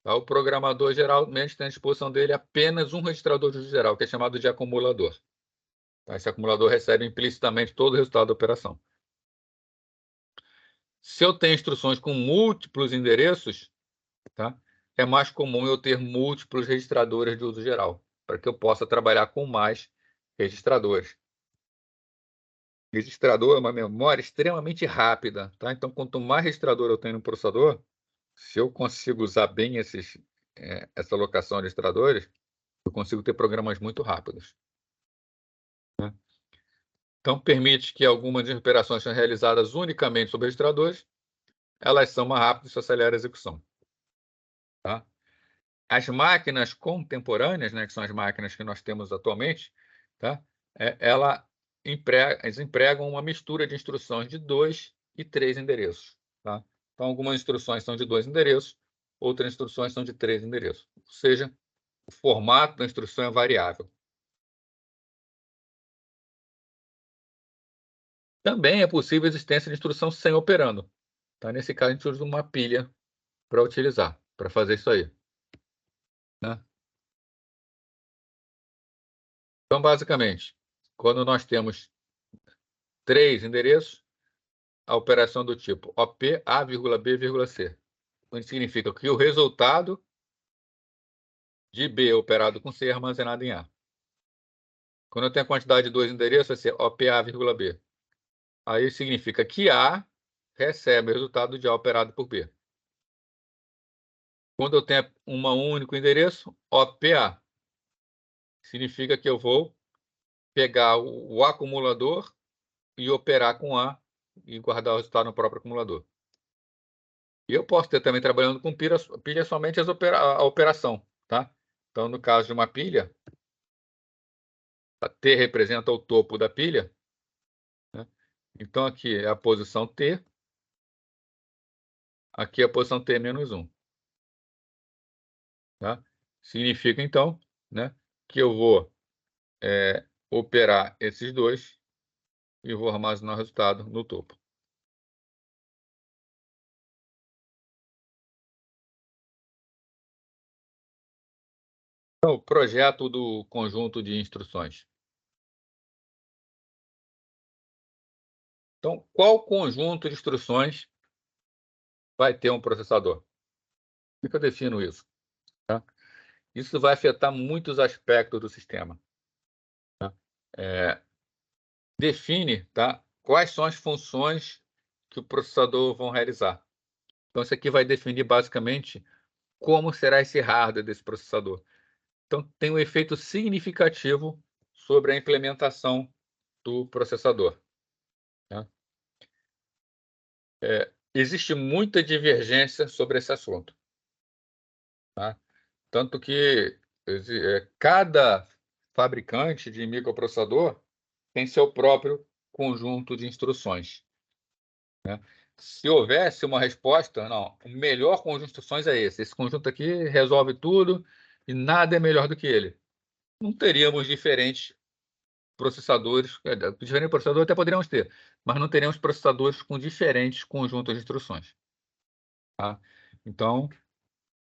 tá? O programador geralmente tem à disposição dele apenas um registrador de uso geral, que é chamado de acumulador. Tá? Esse acumulador recebe implicitamente todo o resultado da operação. Se eu tenho instruções com múltiplos endereços, tá? É mais comum eu ter múltiplos registradores de uso geral, para que eu possa trabalhar com mais registradores. Registrador é uma memória extremamente rápida, tá? Então, quanto mais registrador eu tenho no processador, se eu consigo usar bem essa alocação de registradores, eu consigo ter programas muito rápidos. Né? Então, permite que algumas operações sejam realizadas unicamente sobre registradores, elas são mais rápidas e isso acelera a execução. Tá? As máquinas contemporâneas, né, que são as máquinas que nós temos atualmente, tá? Elas empregam uma mistura de instruções de 2 e 3 endereços. Tá? Então, algumas instruções são de 2 endereços, outras instruções são de 3 endereços. Ou seja, o formato da instrução é variável. Também é possível a existência de instrução sem operando. Tá? Nesse caso, a gente usa uma pilha para utilizar, para fazer isso aí. Né? Então, basicamente, quando nós temos 3 endereços, a operação do tipo OP A, B, C, onde significa que o resultado de B operado com C é armazenado em A. Quando eu tenho a quantidade de 2 endereços, vai ser OP A, B. Aí significa que A recebe o resultado de A operado por B. Quando eu tenho um único endereço, OPA, significa que eu vou pegar o acumulador e operar com A e guardar o resultado no próprio acumulador. E eu posso ter também trabalhando com pilha somente a operação, tá? Então, no caso de uma pilha, a T representa o topo da pilha, né? Então, aqui é a posição T, aqui é a posição T menos 1. Tá? Significa, então, né, que eu vou operar esses dois e vou armazenar o resultado no topo. Então, o projeto do conjunto de instruções. Então, qual conjunto de instruções vai ter um processador? Como é que eu defino isso? Tá? Isso vai afetar muitos aspectos do sistema. Tá? Define, tá, quais são as funções que o processador vão realizar. Então, isso aqui vai definir basicamente como será esse hardware desse processador. Então, tem um efeito significativo sobre a implementação do processador. Tá? Existe muita divergência sobre esse assunto. Tá? Tanto que cada fabricante de microprocessador tem seu próprio conjunto de instruções. Né? Se houvesse uma resposta, não, o melhor conjunto de instruções é esse. Esse conjunto aqui resolve tudo e nada é melhor do que ele. Não teríamos diferentes processadores, diferentes processadores até poderíamos ter, mas não teríamos processadores com diferentes conjuntos de instruções. Tá? Então,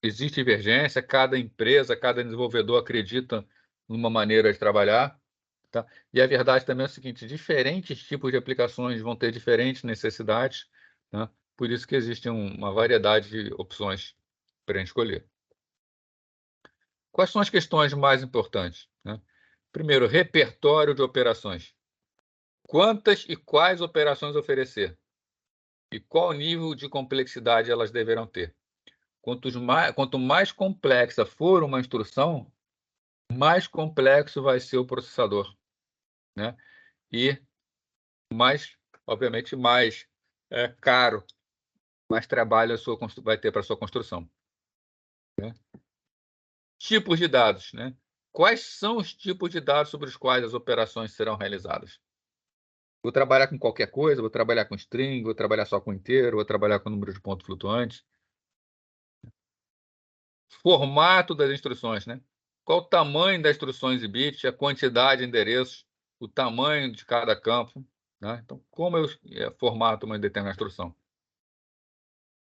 existe divergência, cada empresa, cada desenvolvedor acredita numa maneira de trabalhar. Tá? E a verdade também é o seguinte, diferentes tipos de aplicações vão ter diferentes necessidades, né? Por isso que existe uma variedade de opções para a gente escolher. Quais são as questões mais importantes? Né? Primeiro, repertório de operações. Quantas e quais operações oferecer? E qual nível de complexidade elas deverão ter? Quanto mais complexa for uma instrução, mais complexo vai ser o processador, né? E mais, obviamente, mais caro, mais trabalho vai ter para a sua construção. Né? Tipos de dados, né? Quais são os tipos de dados sobre os quais as operações serão realizadas? Vou trabalhar com qualquer coisa, vou trabalhar com string, vou trabalhar só com inteiro, vou trabalhar com número de pontos flutuantes. formato das instruções, né? Qual o tamanho das instruções e bits, a quantidade de endereços, o tamanho de cada campo, né? Então, como eu formato uma determinada instrução?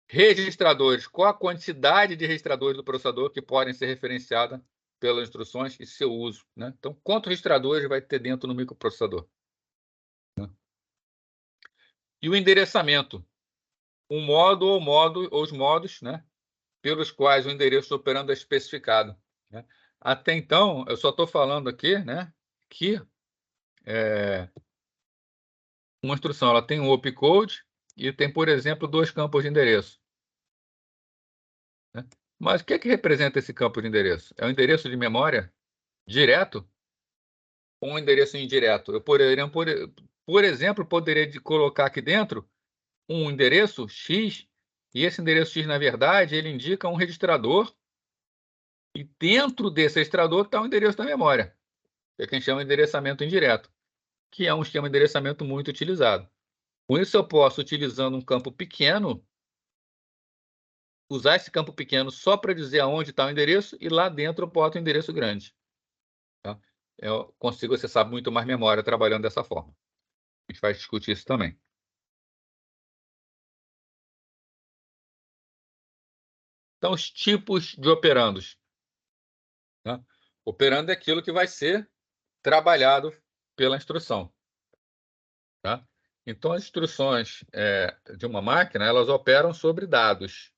Registradores, qual a quantidade de registradores do processador que podem ser referenciada pelas instruções e seu uso, né? Então, quantos registradores vai ter dentro do microprocessador? Né? E o endereçamento, um modo ou os modos, né, pelos quais o endereço do operando é especificado, né? Até então, eu só estou falando aqui, né, que uma instrução ela tem um opcode e tem, por exemplo, 2 campos de endereço, né? Mas o que é que representa esse campo de endereço? É o endereço de memória direto ou um endereço indireto? Eu poderia, por exemplo, poderia colocar aqui dentro um endereço X, e esse endereço X, na verdade, ele indica um registrador, e dentro desse registrador está o endereço da memória, que é o que a gente chama de endereçamento indireto, que é um esquema de endereçamento muito utilizado. Com isso, eu posso, utilizando um campo pequeno, usar esse campo pequeno só para dizer aonde está o endereço, e lá dentro eu boto o endereço grande. Tá? Eu consigo acessar muito mais memória trabalhando dessa forma. A gente vai discutir isso também. Então, os tipos de operandos. Né? Operando é aquilo que vai ser trabalhado pela instrução. Tá? Então, as instruções de uma máquina, elas operam sobre dados.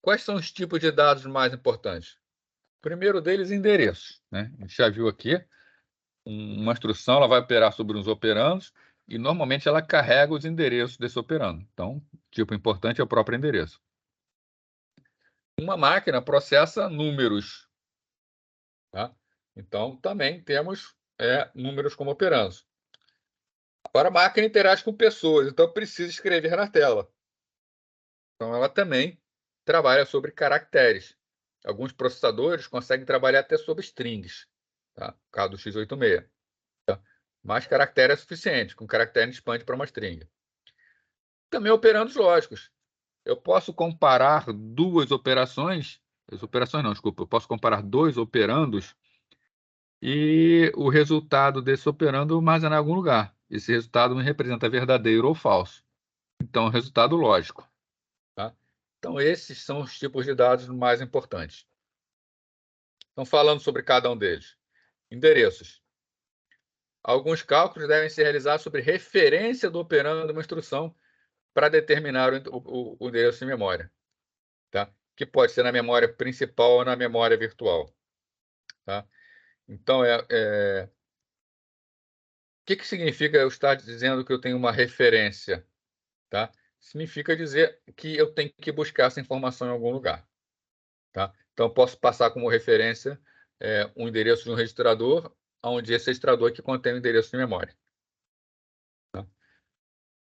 Quais são os tipos de dados mais importantes? O primeiro deles, endereços, né? A gente já viu aqui, uma instrução ela vai operar sobre uns operandos e, normalmente, ela carrega os endereços desse operando. Então, tipo importante é o próprio endereço. Uma máquina processa números. Tá? Então, também temos números como operandos. Agora, a máquina interage com pessoas, então precisa escrever na tela. Então, ela também trabalha sobre caracteres. Alguns processadores conseguem trabalhar até sobre strings, tá? No caso do x86. Tá? Mas caractere é suficiente, com caractere a gente expande para uma string. Também operandos lógicos. Eu posso comparar duas operações, as operações não, desculpa, eu posso comparar dois operandos e o resultado desse operando armazenar em algum lugar. Esse resultado me representa verdadeiro ou falso. Então, é um resultado lógico. Tá? Então, esses são os tipos de dados mais importantes. Então, falando sobre cada um deles. Endereços. Alguns cálculos devem ser realizados sobre referência do operando de uma instrução para determinar o endereço de memória. Tá? Que pode ser na memória principal ou na memória virtual. Tá? Então, o que significa eu estar dizendo que eu tenho uma referência? Tá? Significa dizer que eu tenho que buscar essa informação em algum lugar. Tá? Então, eu posso passar como referência um endereço de um registrador, onde esse registrador aqui contém o endereço de memória. Tá?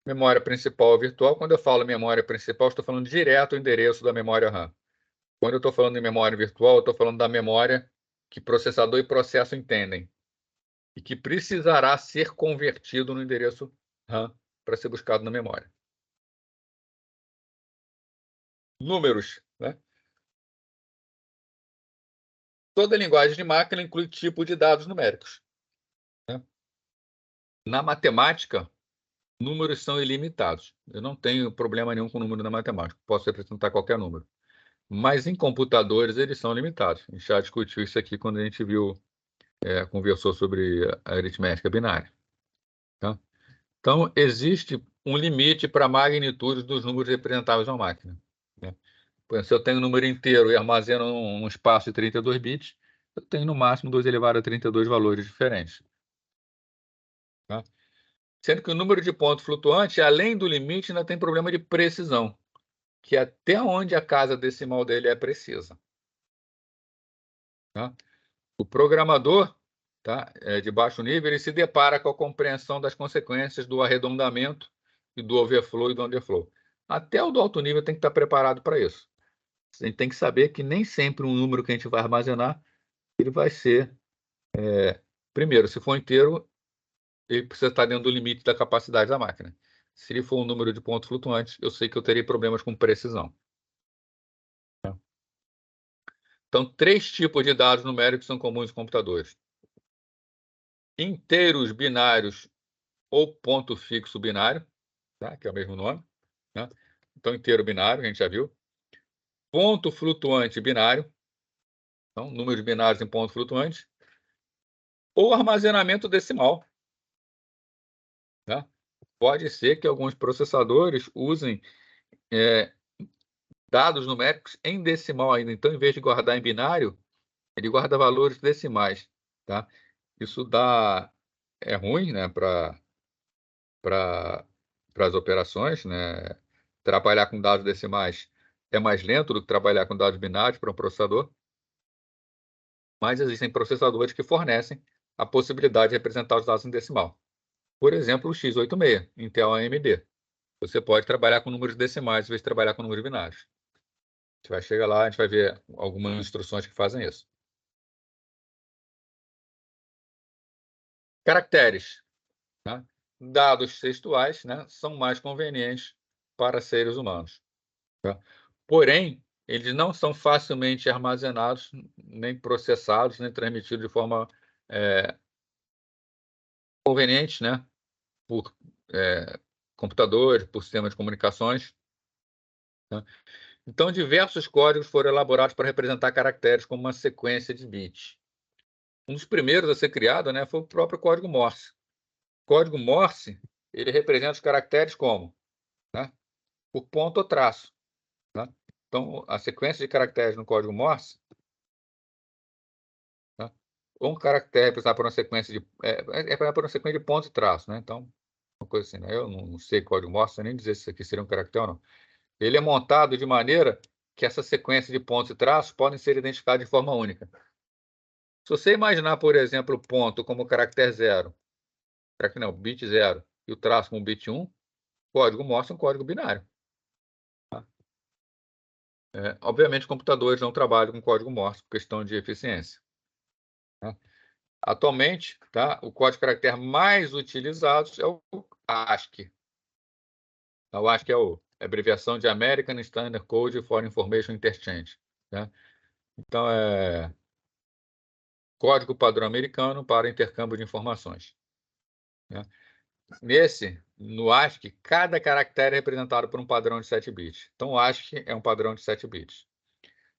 Memória principal ou virtual, quando eu falo memória principal, estou falando direto do endereço da memória RAM. Quando eu estou falando em memória virtual, eu estou falando da memória que processador e processo entendem, e que precisará ser convertido no endereço RAM para ser buscado na memória. Números, né? Toda linguagem de máquina inclui tipo de dados numéricos, né? Na matemática, números são ilimitados. Eu não tenho problema nenhum com número na matemática. Posso representar qualquer número. Mas em computadores, eles são limitados. A gente já discutiu isso aqui quando a gente conversou sobre a aritmética binária. Tá? Então, existe um limite para a magnitude dos números representáveis na máquina, né? Por exemplo, se eu tenho um número inteiro e armazeno num espaço de 32 bits, eu tenho no máximo 2 elevado a 32 valores diferentes. Tá? Sendo que o número de pontos flutuante, além do limite, ainda tem problema de precisão, que é até onde a casa decimal dele é precisa. Tá? O programador, tá, de baixo nível, ele se depara com a compreensão das consequências do arredondamento e do overflow e do underflow. Até o do alto nível tem que estar preparado para isso. A gente tem que saber que nem sempre um número que a gente vai armazenar, ele vai ser... primeiro, se for inteiro, ele precisa estar dentro do limite da capacidade da máquina. Se ele for um número de pontos flutuantes, eu sei que eu terei problemas com precisão. Então, 3 tipos de dados numéricos são comuns em computadores: inteiros binários ou ponto fixo binário, tá? Que é o mesmo nome, né? Então, inteiro binário, a gente já viu. Ponto flutuante binário, então, números binários em ponto flutuante, ou armazenamento decimal, tá? Pode ser que alguns processadores usem dados numéricos em decimal ainda. Então, em vez de guardar em binário, ele guarda valores decimais, tá? Isso é ruim, né, para as operações, né? Trabalhar com dados decimais é mais lento do que trabalhar com dados binários para um processador, mas existem processadores que fornecem a possibilidade de representar os dados em decimal. Por exemplo, o x86, Intel AMD. Você pode trabalhar com números decimais em vez de trabalhar com números binários. A gente vai chegar lá, a gente vai ver algumas instruções que fazem isso. Caracteres, né? Dados textuais, né, são mais convenientes para seres humanos, tá? Porém, eles não são facilmente armazenados, nem processados, nem transmitidos de forma conveniente, né, por computadores, por sistemas de comunicações, né? Então, diversos códigos foram elaborados para representar caracteres como uma sequência de bits. Um dos primeiros a ser criado, né, foi o próprio código Morse. O código Morse, ele representa os caracteres como, né, por ponto ou traço, né? Então, a sequência de caracteres no código Morse, né, um caractere é representado por uma sequência de representado por uma sequência de pontos e traços, né? Então, uma coisa assim, né? Eu não sei código Morse, nem dizer se isso aqui seria um caractere ou não. Ele é montado de maneira que essa sequência de pontos e traços podem ser identificados de forma única. Se você imaginar, por exemplo, o ponto como caractere 0, não, bit 0, e o traço como bit 1, o código Morse é um código binário. Tá? Obviamente, computadores não trabalham com código Morse por questão de eficiência, tá? Atualmente, tá, o código de caractere mais utilizado é o ASCII. O ASCII é a abreviação de American Standard Code for Information Interchange, né? Então, é código padrão americano para intercâmbio de informações, né? No ASCII, cada caractere é representado por um padrão de 7 bits. Então, o ASCII é um padrão de 7 bits.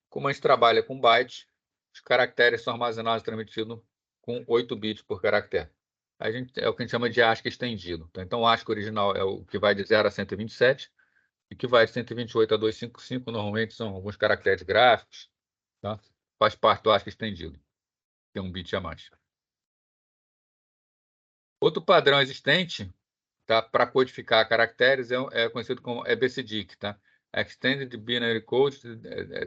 Como a gente trabalha com bytes, os caracteres são armazenados e transmitidos com 8 bits por caractere. É o que a gente chama de ASCII estendido. Então, o ASCII original é o que vai de 0 a 127, e que vai de 128 a 255, normalmente são alguns caracteres gráficos, tá? Faz parte do ASCII estendido, tem um bit a mais. Outro padrão existente, tá, para codificar caracteres é conhecido como EBCDIC, tá? Extended Binary Code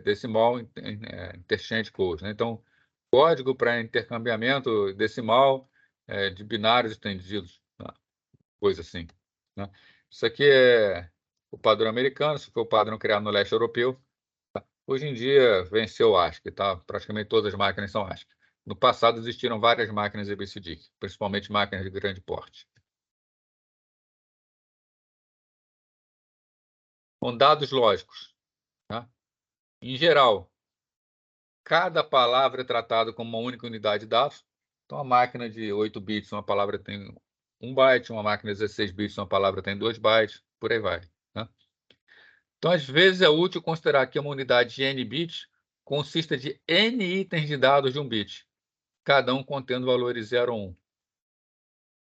Decimal Interchange Code, né? Então, código para intercambiamento decimal de binários estendidos, tá? Coisa assim, né? Isso aqui é o padrão americano, isso foi o padrão criado no leste europeu. Hoje em dia, venceu o ASCII, tá? Praticamente todas as máquinas são ASCII. No passado, existiram várias máquinas EBCDIC, principalmente máquinas de grande porte. Com dados lógicos, tá? Em geral, cada palavra é tratada como uma única unidade de dados. Então, a máquina de 8 bits, uma palavra tem 1 byte, uma máquina de 16 bits, uma palavra tem 2 bytes, por aí vai, né? Então, às vezes, é útil considerar que uma unidade de n bits consista de n itens de dados de 1 bit, cada um contendo valores 0 ou 1.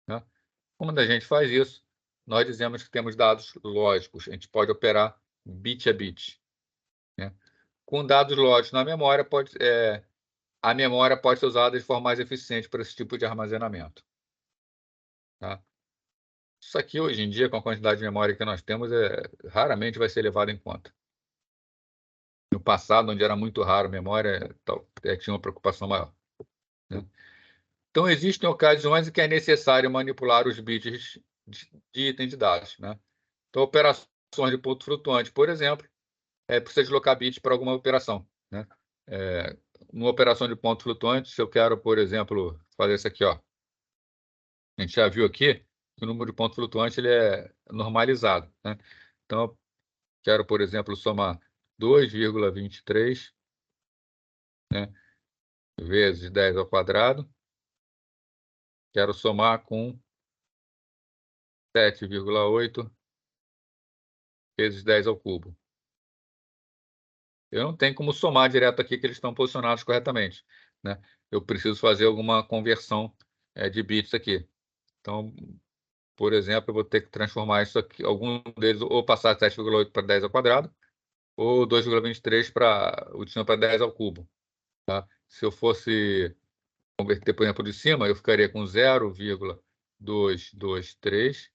Né? Quando a gente faz isso, nós dizemos que temos dados lógicos, a gente pode operar bit a bit, né? Com dados lógicos na memória, a memória pode ser usada de forma mais eficiente para esse tipo de armazenamento, tá? Isso aqui, hoje em dia, com a quantidade de memória que nós temos, raramente vai ser levado em conta. No passado, onde era muito raro memória, tinha uma preocupação maior, né? Então, existem ocasiões em que é necessário manipular os bits de item de dados, né? Então, operações de ponto flutuante, por exemplo, precisa deslocar bits para alguma operação, né? Numa operação de ponto flutuante, se eu quero, por exemplo, fazer isso aqui, ó, a gente já viu aqui que o número de ponto flutuante ele é normalizado, né? Então, eu quero, por exemplo, somar 2,23 né, vezes 10 ao quadrado. Quero somar com 7,8 vezes 10 ao cubo. Eu não tenho como somar direto aqui que eles estão posicionados corretamente, né. Eu preciso fazer alguma conversão, de bits aqui. Então, por exemplo, eu vou ter que transformar isso aqui, algum deles, ou passar 7,8 para 10 ao quadrado, ou 2,23 para o de cima para 10 ao cubo, tá. Se eu fosse converter, por exemplo, de cima, eu ficaria com 0,223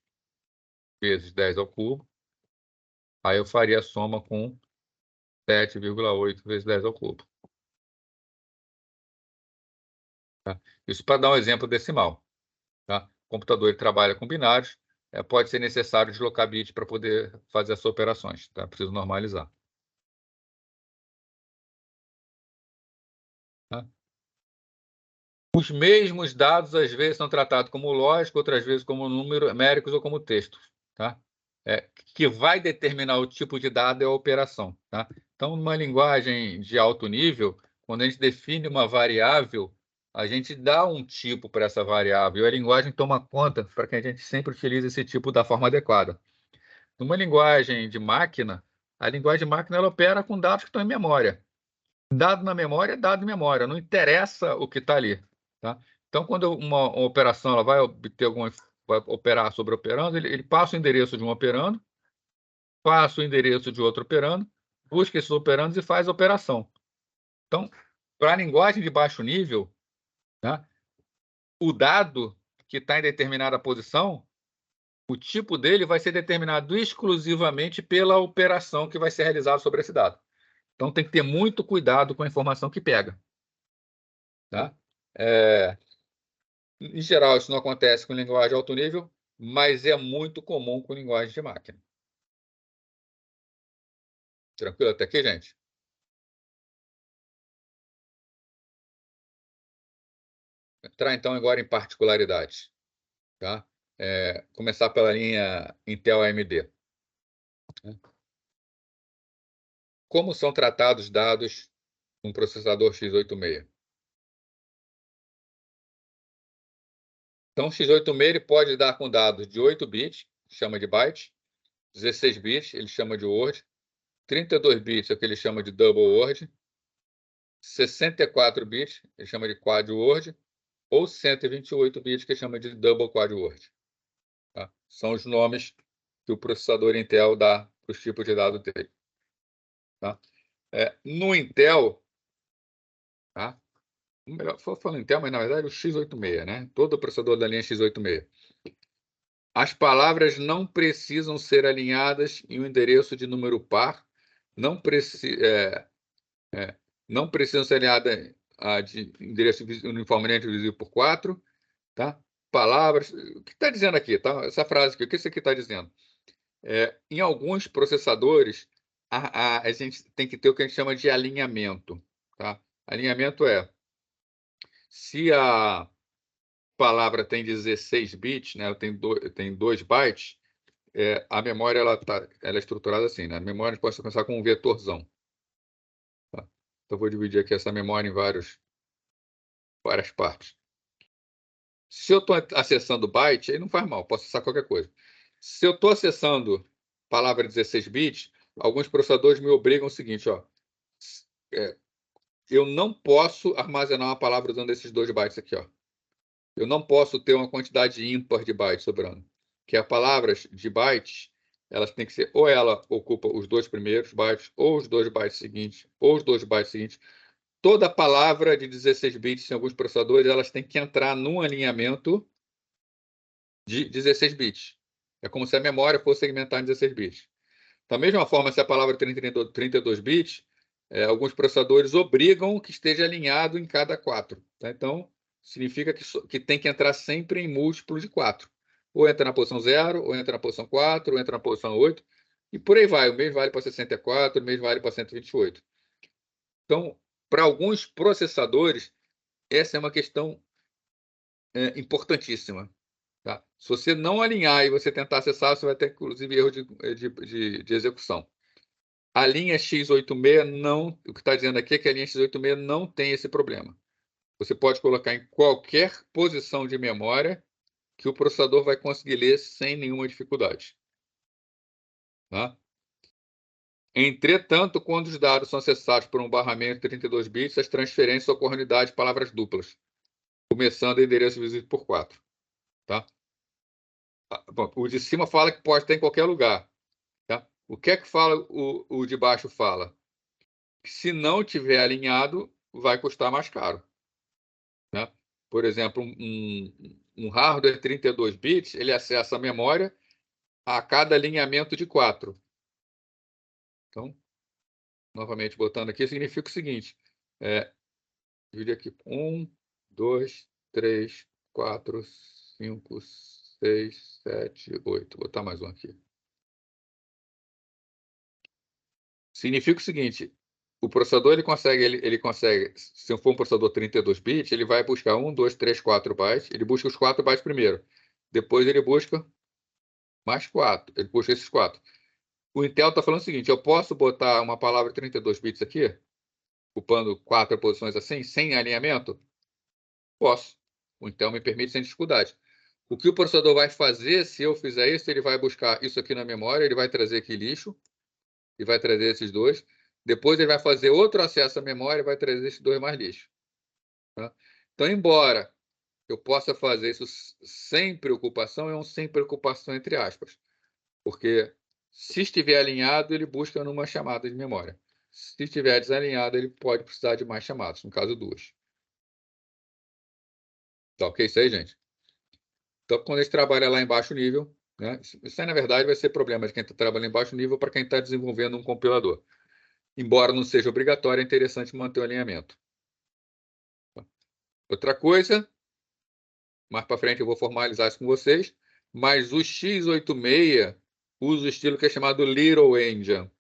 vezes 10 ao cubo, aí eu faria a soma com 7,8 vezes 10 ao cubo. Tá? Isso para dar um exemplo decimal. Tá? O computador ele trabalha com binários, pode ser necessário deslocar bits para poder fazer essas operações. Tá? Preciso normalizar. Tá? Os mesmos dados, às vezes, são tratados como lógico, outras vezes como numéricos ou como textos. Tá? Que vai determinar o tipo de dado é a operação. Tá? Então, numa linguagem de alto nível, quando a gente define uma variável, a gente dá um tipo para essa variável, e a linguagem toma conta para que a gente sempre utilize esse tipo da forma adequada. Numa linguagem de máquina, a linguagem de máquina ela opera com dados que estão em memória. Dado na memória é dado em memória, não interessa o que está ali. Tá? Então, quando uma operação ela vai obter vai operar sobre operando, ele passa o endereço de um operando, passa o endereço de outro operando, busca esses operandos e faz a operação. Então, para a linguagem de baixo nível, né, o dado que está em determinada posição, o tipo dele vai ser determinado exclusivamente pela operação que vai ser realizada sobre esse dado. Então, tem que ter muito cuidado com a informação que pega. Tá? Em geral, isso não acontece com linguagem de alto nível, mas é muito comum com linguagem de máquina. Tranquilo até aqui, gente? Entrar, então, agora em particularidades. Tá? Começar pela linha Intel AMD. Né? Como são tratados dados num processador x86? Então, o x86 ele pode dar com dados de 8 bits, chama de byte, 16 bits, ele chama de word, 32 bits é o que ele chama de double word, 64 bits ele chama de quad word, ou 128 bits que ele chama de double quad word. Tá? São os nomes que o processador Intel dá para os tipos de dados dele. Tá? No Intel, tá? Melhor, falando Intel, mas na verdade o x86, né? Todo processador da linha x86. As palavras não precisam ser alinhadas em um endereço de número par, não, não precisam ser alinhadas de endereço uniformemente divisível por 4, tá? Palavras. O que está dizendo aqui? Tá? Essa frase aqui, o que isso aqui está dizendo? Em alguns processadores, a gente tem que ter o que a gente chama de alinhamento. Tá? Alinhamento se a palavra tem 16 bits, né, tem 2 bytes, a memória ela é estruturada assim, né? A memória pode ser pensar como um vetorzão. Tá? Então, eu vou dividir aqui essa memória em várias partes. Se eu estou acessando byte, aí não faz mal, posso acessar qualquer coisa. Se eu estou acessando palavra 16 bits, alguns processadores me obrigam o seguinte, ó, eu não posso armazenar uma palavra usando esses 2 bytes aqui, ó. Eu não posso ter uma quantidade ímpar de bytes sobrando. Que as palavras de bytes, elas têm que ser, ou ela ocupa os 2 primeiros bytes, ou os 2 bytes seguintes, ou os 2 bytes seguintes. Toda palavra de 16 bits em alguns processadores, elas têm que entrar num alinhamento de 16 bits. É como se a memória fosse segmentar em 16 bits. Da mesma forma, se a palavra tem 32 bits, alguns processadores obrigam que esteja alinhado em cada 4. Tá? Então, significa que tem que entrar sempre em múltiplo de 4. Ou entra na posição 0, ou entra na posição 4, ou entra na posição 8, e por aí vai. O mesmo vale para 64, o mesmo vale para 128. Então, para alguns processadores, essa é uma questão importantíssima. Tá? Se você não alinhar e você tentar acessar, você vai ter, inclusive, erro de execução. A linha x86 não... O que está dizendo aqui é que a linha x86 não tem esse problema. Você pode colocar em qualquer posição de memória que o processador vai conseguir ler sem nenhuma dificuldade. Tá? Entretanto, quando os dados são acessados por um barramento de 32 bits, as transferências ocorrem em unidade de palavras duplas, começando o endereço dividido por 4. Tá? Bom, o de cima fala que pode estar em qualquer lugar. Tá? O que é que fala o de baixo fala? Que se não tiver alinhado, vai custar mais caro. Né? Por exemplo, um hardware 32 bits, ele acessa a memória a cada alinhamento de 4. Então, novamente, botando aqui, significa o seguinte. Dividir aqui. 1, 2, 3, 4, 5, 6, 7, 8. Vou botar mais um aqui. Significa o seguinte. O processador ele consegue, se for um processador 32 bits, ele vai buscar 1, 2, 3, 4 bytes. Ele busca os 4 bytes primeiro. Depois ele busca mais 4. Ele busca esses 4. O Intel está falando o seguinte: eu posso botar uma palavra 32 bits aqui, ocupando 4 posições assim, sem alinhamento? Posso. O Intel me permite sem dificuldade. O que o processador vai fazer, se eu fizer isso, ele vai buscar isso aqui na memória, ele vai trazer aqui lixo, e vai trazer esses dois. Depois ele vai fazer outro acesso à memória e vai trazer esses dois mais lixo. Tá? Então, embora eu possa fazer isso sem preocupação, é um sem preocupação entre aspas. Porque se estiver alinhado, ele busca numa chamada de memória. Se estiver desalinhado, ele pode precisar de mais chamadas, no caso, 2. Tá ok isso aí, gente? Então, quando a gente trabalha lá em baixo nível, né, isso aí, na verdade, vai ser problema de quem está trabalhando em baixo nível para quem está desenvolvendo um compilador. Embora não seja obrigatório, é interessante manter o alinhamento. Outra coisa, mais para frente eu vou formalizar isso com vocês, mas o x86 usa o estilo que é chamado Little Endian.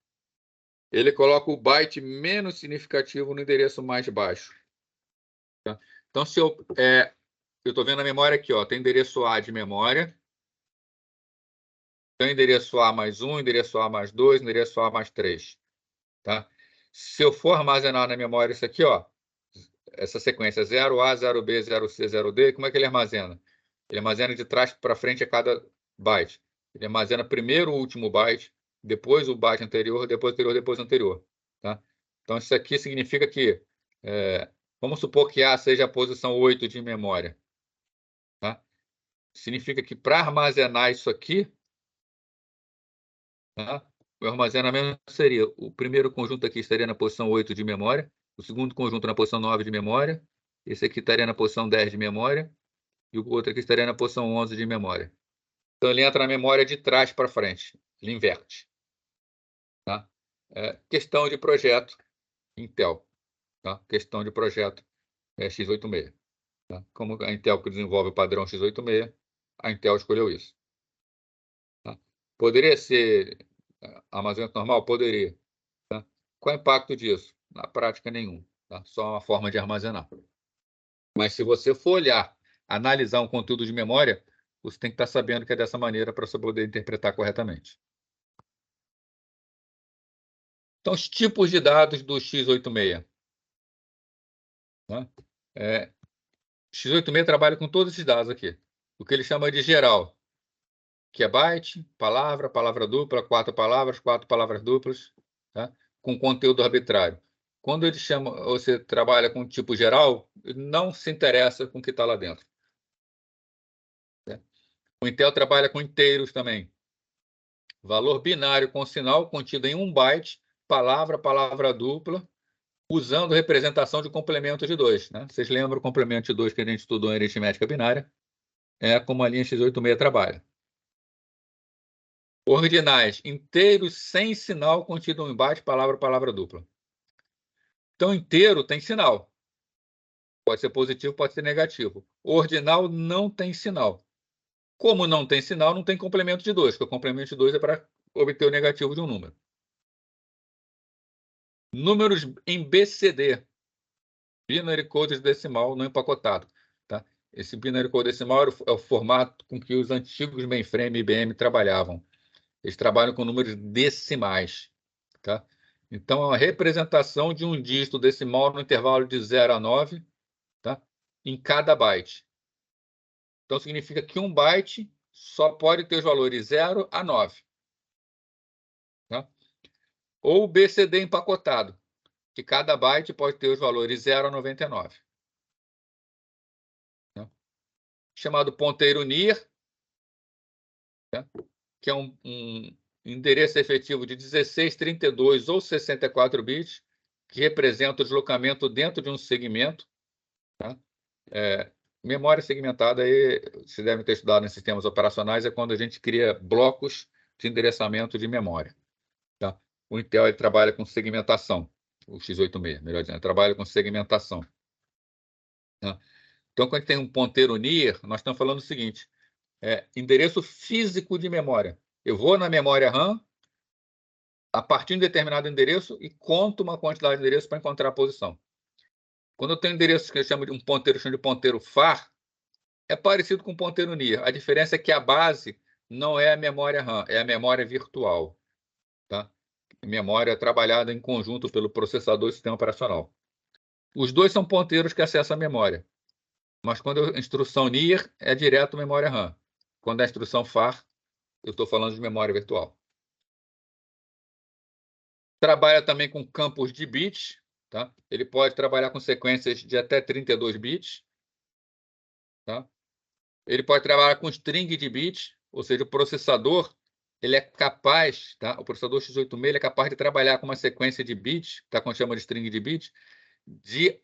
Ele coloca o byte menos significativo no endereço mais baixo. Tá? Então, se eu estou vendo a memória aqui, ó, tem endereço A de memória, tem endereço A mais 1, endereço A mais 2, endereço A mais 3. Tá? Se eu for armazenar na memória isso aqui, ó, essa sequência 0A, 0B, 0C, 0D, como é que ele armazena? Ele armazena de trás para frente a cada byte. Ele armazena primeiro o último byte, depois o byte anterior, depois o anterior, depois o anterior. Tá? Então, isso aqui significa que, vamos supor que A seja a posição 8 de memória. Tá? Significa que para armazenar isso aqui, tá? O armazenamento seria, o primeiro conjunto aqui estaria na posição 8 de memória, o segundo conjunto na posição 9 de memória, esse aqui estaria na posição 10 de memória, e o outro aqui estaria na posição 11 de memória. Então, ele entra na memória de trás para frente, ele inverte. Tá? Questão de projeto Intel. Tá? Questão de projeto x86. Tá? Como a Intel que desenvolve o padrão x86, a Intel escolheu isso. Tá? Poderia ser armazenamento normal? Poderia. Tá? Qual é o impacto disso? Na prática, nenhum. Tá? Só uma forma de armazenar. Mas se você for olhar, analisar um conteúdo de memória, você tem que estar sabendo que é dessa maneira para você poder interpretar corretamente. Então, os tipos de dados do x86. Né? X86 trabalha com todos esses dados aqui. O que ele chama de geral, que é byte, palavra dupla, 4 palavras duplas, tá? Com conteúdo arbitrário. Quando ele chama, você trabalha com tipo geral, não se interessa com o que está lá dentro. Né? O Intel trabalha com inteiros também. Valor binário com sinal contido em 1 byte, palavra dupla, usando representação de complemento de 2. Né? Vocês lembram o complemento de 2 que a gente estudou em aritmética binária? É como a linha x86 trabalha. Ordinais, inteiros sem sinal contido em byte, palavra dupla. Então, inteiro tem sinal. Pode ser positivo, pode ser negativo. Ordinal não tem sinal. Como não tem sinal, não tem complemento de 2, porque o complemento de 2 é para obter o negativo de um número. Números em BCD, Binary Code Decimal não empacotado. Tá? Esse Binary Code Decimal é o formato com que os antigos mainframe IBM trabalhavam. Eles trabalham com números decimais. Tá? Então, a representação de um dígito decimal no intervalo de 0 a 9, tá? Em cada byte. Então, significa que um byte só pode ter os valores 0 a 9. Tá? Ou o BCD empacotado, que cada byte pode ter os valores 0 a 99. Tá? Chamado ponteiro NIR, tá? Que é um endereço efetivo de 16, 32 ou 64 bits, que representa o deslocamento dentro de um segmento. Tá? Memória segmentada, aí, vocês devem ter estudado em sistemas operacionais, é quando a gente cria blocos de endereçamento de memória. Tá? O Intel ele trabalha com segmentação, o x86, melhor dizendo, trabalha com segmentação. Tá? Então, quando a gente tem um ponteiro NIR, nós estamos falando o seguinte, endereço físico de memória. Eu vou na memória RAM, a partir de um determinado endereço, e conto uma quantidade de endereços para encontrar a posição. Quando eu tenho endereço que eu chamo de um ponteiro, chamo de ponteiro FAR, é parecido com o ponteiro NIR. A diferença é que a base não é a memória RAM, é a memória virtual. Tá? Memória trabalhada em conjunto pelo processador e sistema operacional. Os dois são ponteiros que acessam a memória. Mas quando a instrução NIR é direto memória RAM. Quando a instrução FAR, eu estou falando de memória virtual. Trabalha também com campos de bits. Tá? Ele pode trabalhar com sequências de até 32 bits. Tá? Ele pode trabalhar com string de bits, ou seja, o processador ele é capaz, tá? O processador x86 ele é capaz de trabalhar com uma sequência de bits, tá? Quando chama de string de bits, de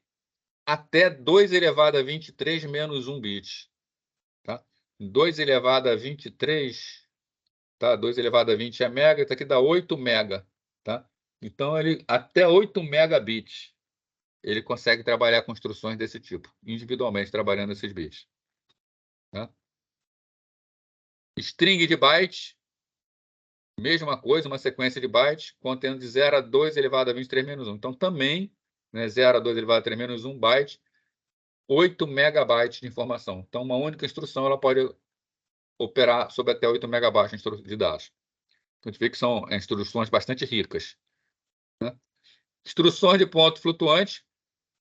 até 2 elevado a 23 menos 1 bit. Tá? 2 elevado a 23, tá? 2 elevado a 20 é mega, isso aqui dá 8 mega. Tá? Então, ele até 8 megabits, ele consegue trabalhar com instruções desse tipo, individualmente trabalhando esses bits. Tá? String de bytes, mesma coisa, uma sequência de bytes, contendo de 0 a 2 elevado a 23 menos 1. Então, também, né, 0 a 2 elevado a 3 menos 1 byte, 8 megabytes de informação. Então, uma única instrução ela pode operar sobre até 8 megabytes de dados. Então, a gente vê que são instruções bastante ricas. Né? Instruções de ponto flutuante,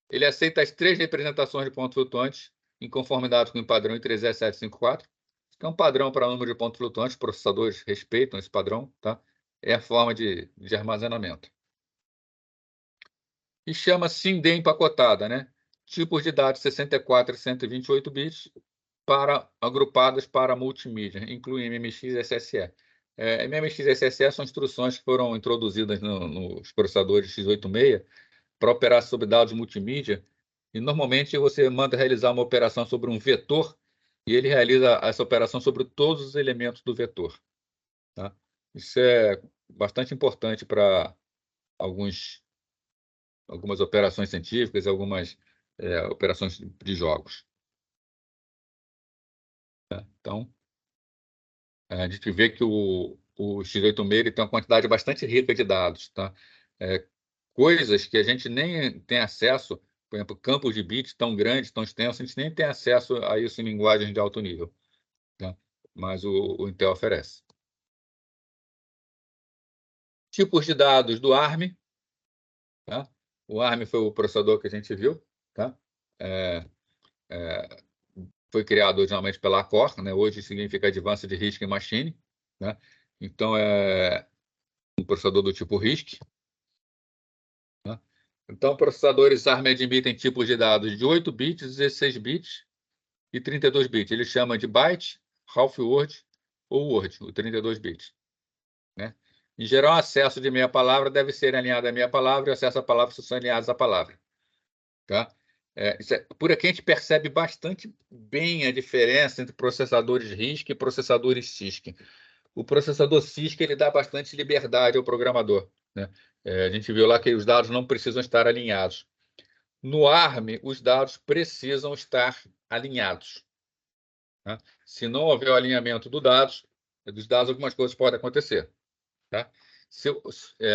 ele aceita as 3 representações de ponto flutuante em conformidade com o padrão I3E754, que é um padrão para o número de pontos flutuantes, processadores respeitam esse padrão, tá? É a forma de armazenamento. E chama SIMD empacotada, né? Tipos de dados 64 e 128 bits agrupadas para multimídia, incluem MMX e SSE. MMX e SSE são instruções que foram introduzidas nos processadores x86 para operar sobre dados multimídia, e normalmente você manda realizar uma operação sobre um vetor, e ele realiza essa operação sobre todos os elementos do vetor. Tá? Isso é bastante importante para algumas operações científicas, algumas operações de jogos. Tá? Então, a gente vê que o x86 ele tem uma quantidade bastante rica de dados. Tá? Coisas que a gente nem tem acesso, por exemplo, campos de bits tão grandes, tão extensos, a gente nem tem acesso a isso em linguagens de alto nível. Tá? Mas o Intel oferece. Tipos de dados do ARM. Tá? O ARM foi o processador que a gente viu. Tá? Foi criado originalmente pela Core, né? Hoje significa Advanced RISC Machine. Né? Então, é um processador do tipo RISC. Tá? Então, processadores ARM admitem tipos de dados de 8 bits, 16 bits e 32 bits. Ele chama de byte, half word ou word, o 32 bits. Né? Em geral, acesso de meia palavra deve ser alinhado a meia palavra e acesso à palavra são alinhados à palavra. Tá? Por aqui a gente percebe bastante bem a diferença entre processadores RISC e processadores CISC. O processador CISC ele dá bastante liberdade ao programador. Né? A gente viu lá que os dados não precisam estar alinhados. No ARM, os dados precisam estar alinhados. Tá? Se não houver o alinhamento dos dados, algumas coisas podem acontecer. Tá?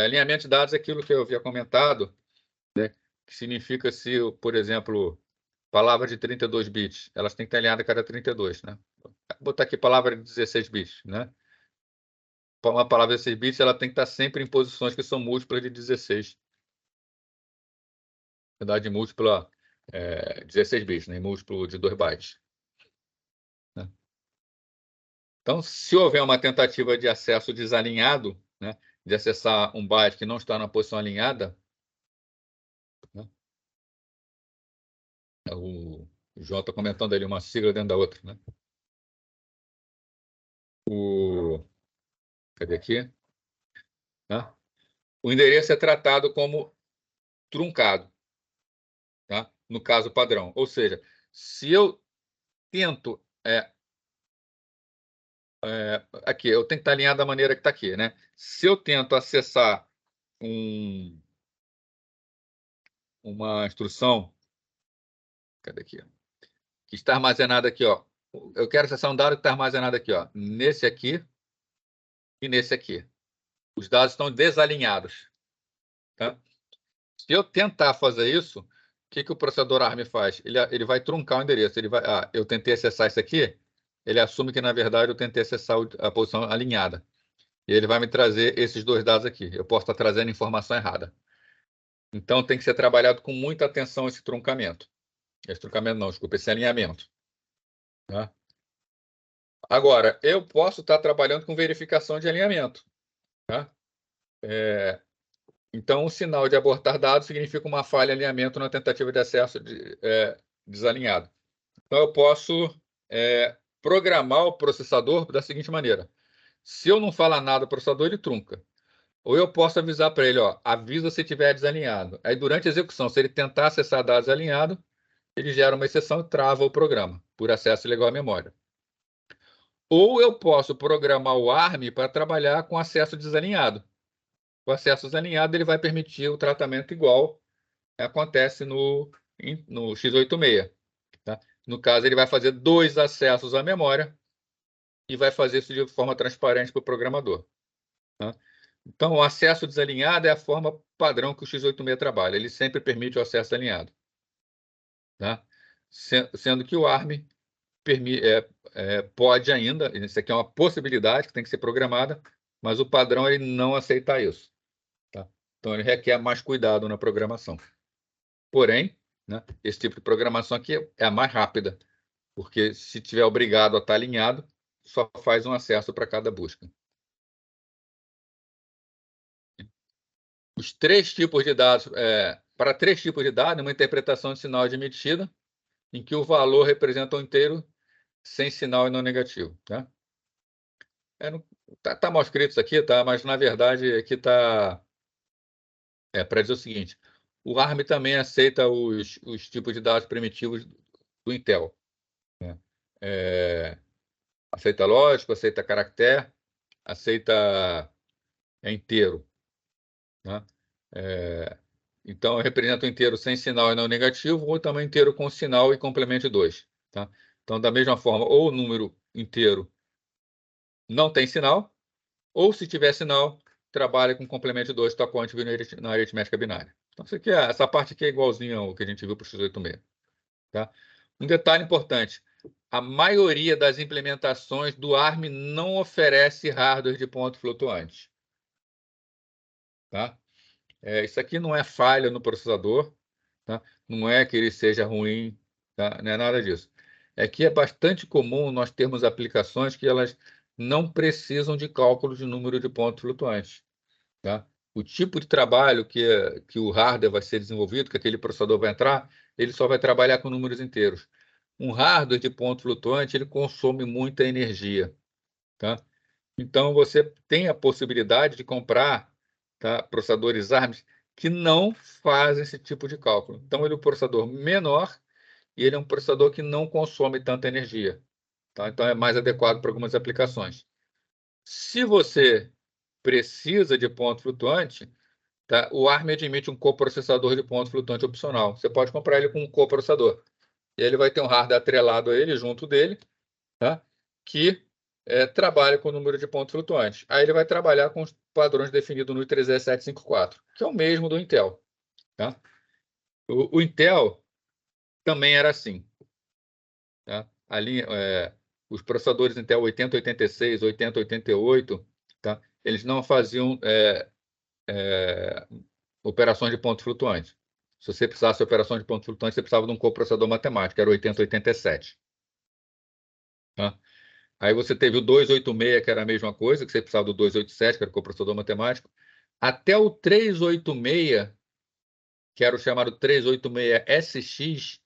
Alinhamento de dados é aquilo que eu havia comentado, né, que significa se, por exemplo, palavra de 32 bits, elas têm que estar alinhadas a cada 32. Né? Vou botar aqui palavra de 16 bits. Né? uma palavra de 16 bits, ela tem que estar sempre em posições que são múltiplas de 16. Unidade múltipla 16 bits, né? Múltiplo de 2 bytes. Né? Então, se houver uma tentativa de acesso desalinhado, né, de acessar um byte que não está na posição alinhada, né, o João está comentando ali uma sigla dentro da outra. Né? Cadê aqui? Né? O endereço é tratado como truncado, tá? No caso padrão. Ou seja, se eu tento... aqui, eu tenho que estar alinhado da maneira que está aqui. Né? Se eu tento acessar uma instrução... Cadê aqui? Que está armazenada aqui, ó. Eu quero acessar um dado que está armazenado aqui, ó, nesse aqui e nesse aqui. Os dados estão desalinhados. Tá? Se eu tentar fazer isso, o que o processador ARM faz? Ele vai truncar o endereço. Ele vai, eu tentei acessar isso aqui, ele assume que, na verdade, eu tentei acessar a posição alinhada. E ele vai me trazer esses dois dados aqui. Eu posso estar trazendo informação errada. Então, tem que ser trabalhado com muita atenção esse truncamento. Esse truncamento não, desculpa, esse alinhamento. Tá? Agora, eu posso estar trabalhando com verificação de alinhamento. Tá? Então, o sinal de abortar dados significa uma falha em alinhamento na tentativa de acesso desalinhado. Então, eu posso programar o processador da seguinte maneira. Se eu não falar nada, o processador ele trunca. Ou eu posso avisar para ele, ó, avisa se estiver desalinhado. Aí, durante a execução, se ele tentar acessar dados alinhados, ele gera uma exceção e trava o programa, por acesso ilegal à memória. Ou eu posso programar o ARM para trabalhar com acesso desalinhado. O acesso desalinhado ele vai permitir o tratamento igual acontece no x86. Tá? No caso, ele vai fazer 2 acessos à memória e vai fazer isso de forma transparente para o programador. Tá? Então, o acesso desalinhado é a forma padrão que o x86 trabalha. Ele sempre permite o acesso alinhado. Tá? Sendo que o ARM pode ainda, isso aqui é uma possibilidade que tem que ser programada, mas o padrão ele não aceita isso. Tá? Então, ele requer mais cuidado na programação. Porém, né, esse tipo de programação aqui é a mais rápida, porque se tiver obrigado a estar alinhado, só faz um acesso para cada busca. Os 3 tipos de dados, para 3 tipos de dados, uma interpretação de sinal admitida, em que o valor representa um inteiro sem sinal e não negativo. Tá? Tá mal escrito isso aqui, tá? Mas, na verdade, aqui está para dizer o seguinte, o ARM também aceita os tipos de dados primitivos do Intel. Né? Aceita lógico, aceita caractere, aceita inteiro. Né? Então, representa o inteiro sem sinal e não negativo, ou também inteiro com sinal e complemento de 2. Tá? Então, da mesma forma, ou o número inteiro não tem sinal, ou se tiver sinal, trabalha com complemento de 2, tocante na aritmética binária. Então, essa parte aqui é igualzinha ao que a gente viu para o x86. Tá? Um detalhe importante, a maioria das implementações do ARM não oferece hardware de ponto flutuante. Tá? Isso aqui não é falha no processador, tá? Não é que ele seja ruim, tá? Não é nada disso. É que é bastante comum nós termos aplicações que elas não precisam de cálculo de número de pontos flutuantes. Tá? O tipo de trabalho que o hardware vai ser desenvolvido, que aquele processador vai entrar, ele só vai trabalhar com números inteiros. Um hardware de ponto flutuante, ele consome muita energia. Tá? Então, você tem a possibilidade de comprar, tá, processadores ARM que não fazem esse tipo de cálculo. Então, ele é um processador menor e ele é um processador que não consome tanta energia. Tá? Então, é mais adequado para algumas aplicações. Se você precisa de ponto flutuante, tá, o ARM admite um coprocessador de ponto flutuante opcional. Você pode comprar ele com um coprocessador. E ele vai ter um hardware atrelado a ele, junto dele, tá, que trabalha com o número de pontos flutuantes. Aí ele vai trabalhar com os padrões definidos no i30754, que é o mesmo do Intel. Tá? O Intel também era assim. Tá? Ali, os processadores Intel 8086, 8088, tá? eles não faziam operações de ponto flutuante. Se você precisasse de operações de ponto flutuante, você precisava de um coprocessador matemático, era o 8087. Tá? Aí você teve o 286, que era a mesma coisa, que você precisava do 287, que era o coprocessador matemático. Até o 386, que era o chamado 386SX,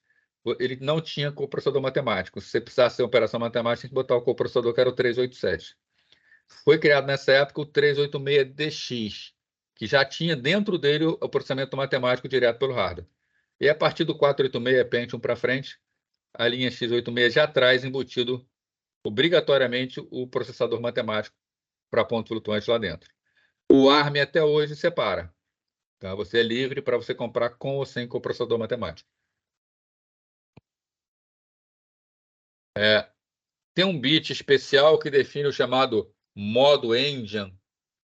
ele não tinha coprocessador matemático. Se você precisasse de operação matemática, tinha que botar o coprocessador, que era o 387. Foi criado nessa época o 386DX, que já tinha dentro dele o processamento matemático direto pelo hardware. E a partir do 486 Pentium para frente, a linha x86 já traz embutido obrigatoriamente o processador matemático para ponto flutuante lá dentro. O ARM até hoje separa. Tá? Você é livre para você comprar com ou sem coprocessador matemático. Tem um bit especial que define o chamado modo engine,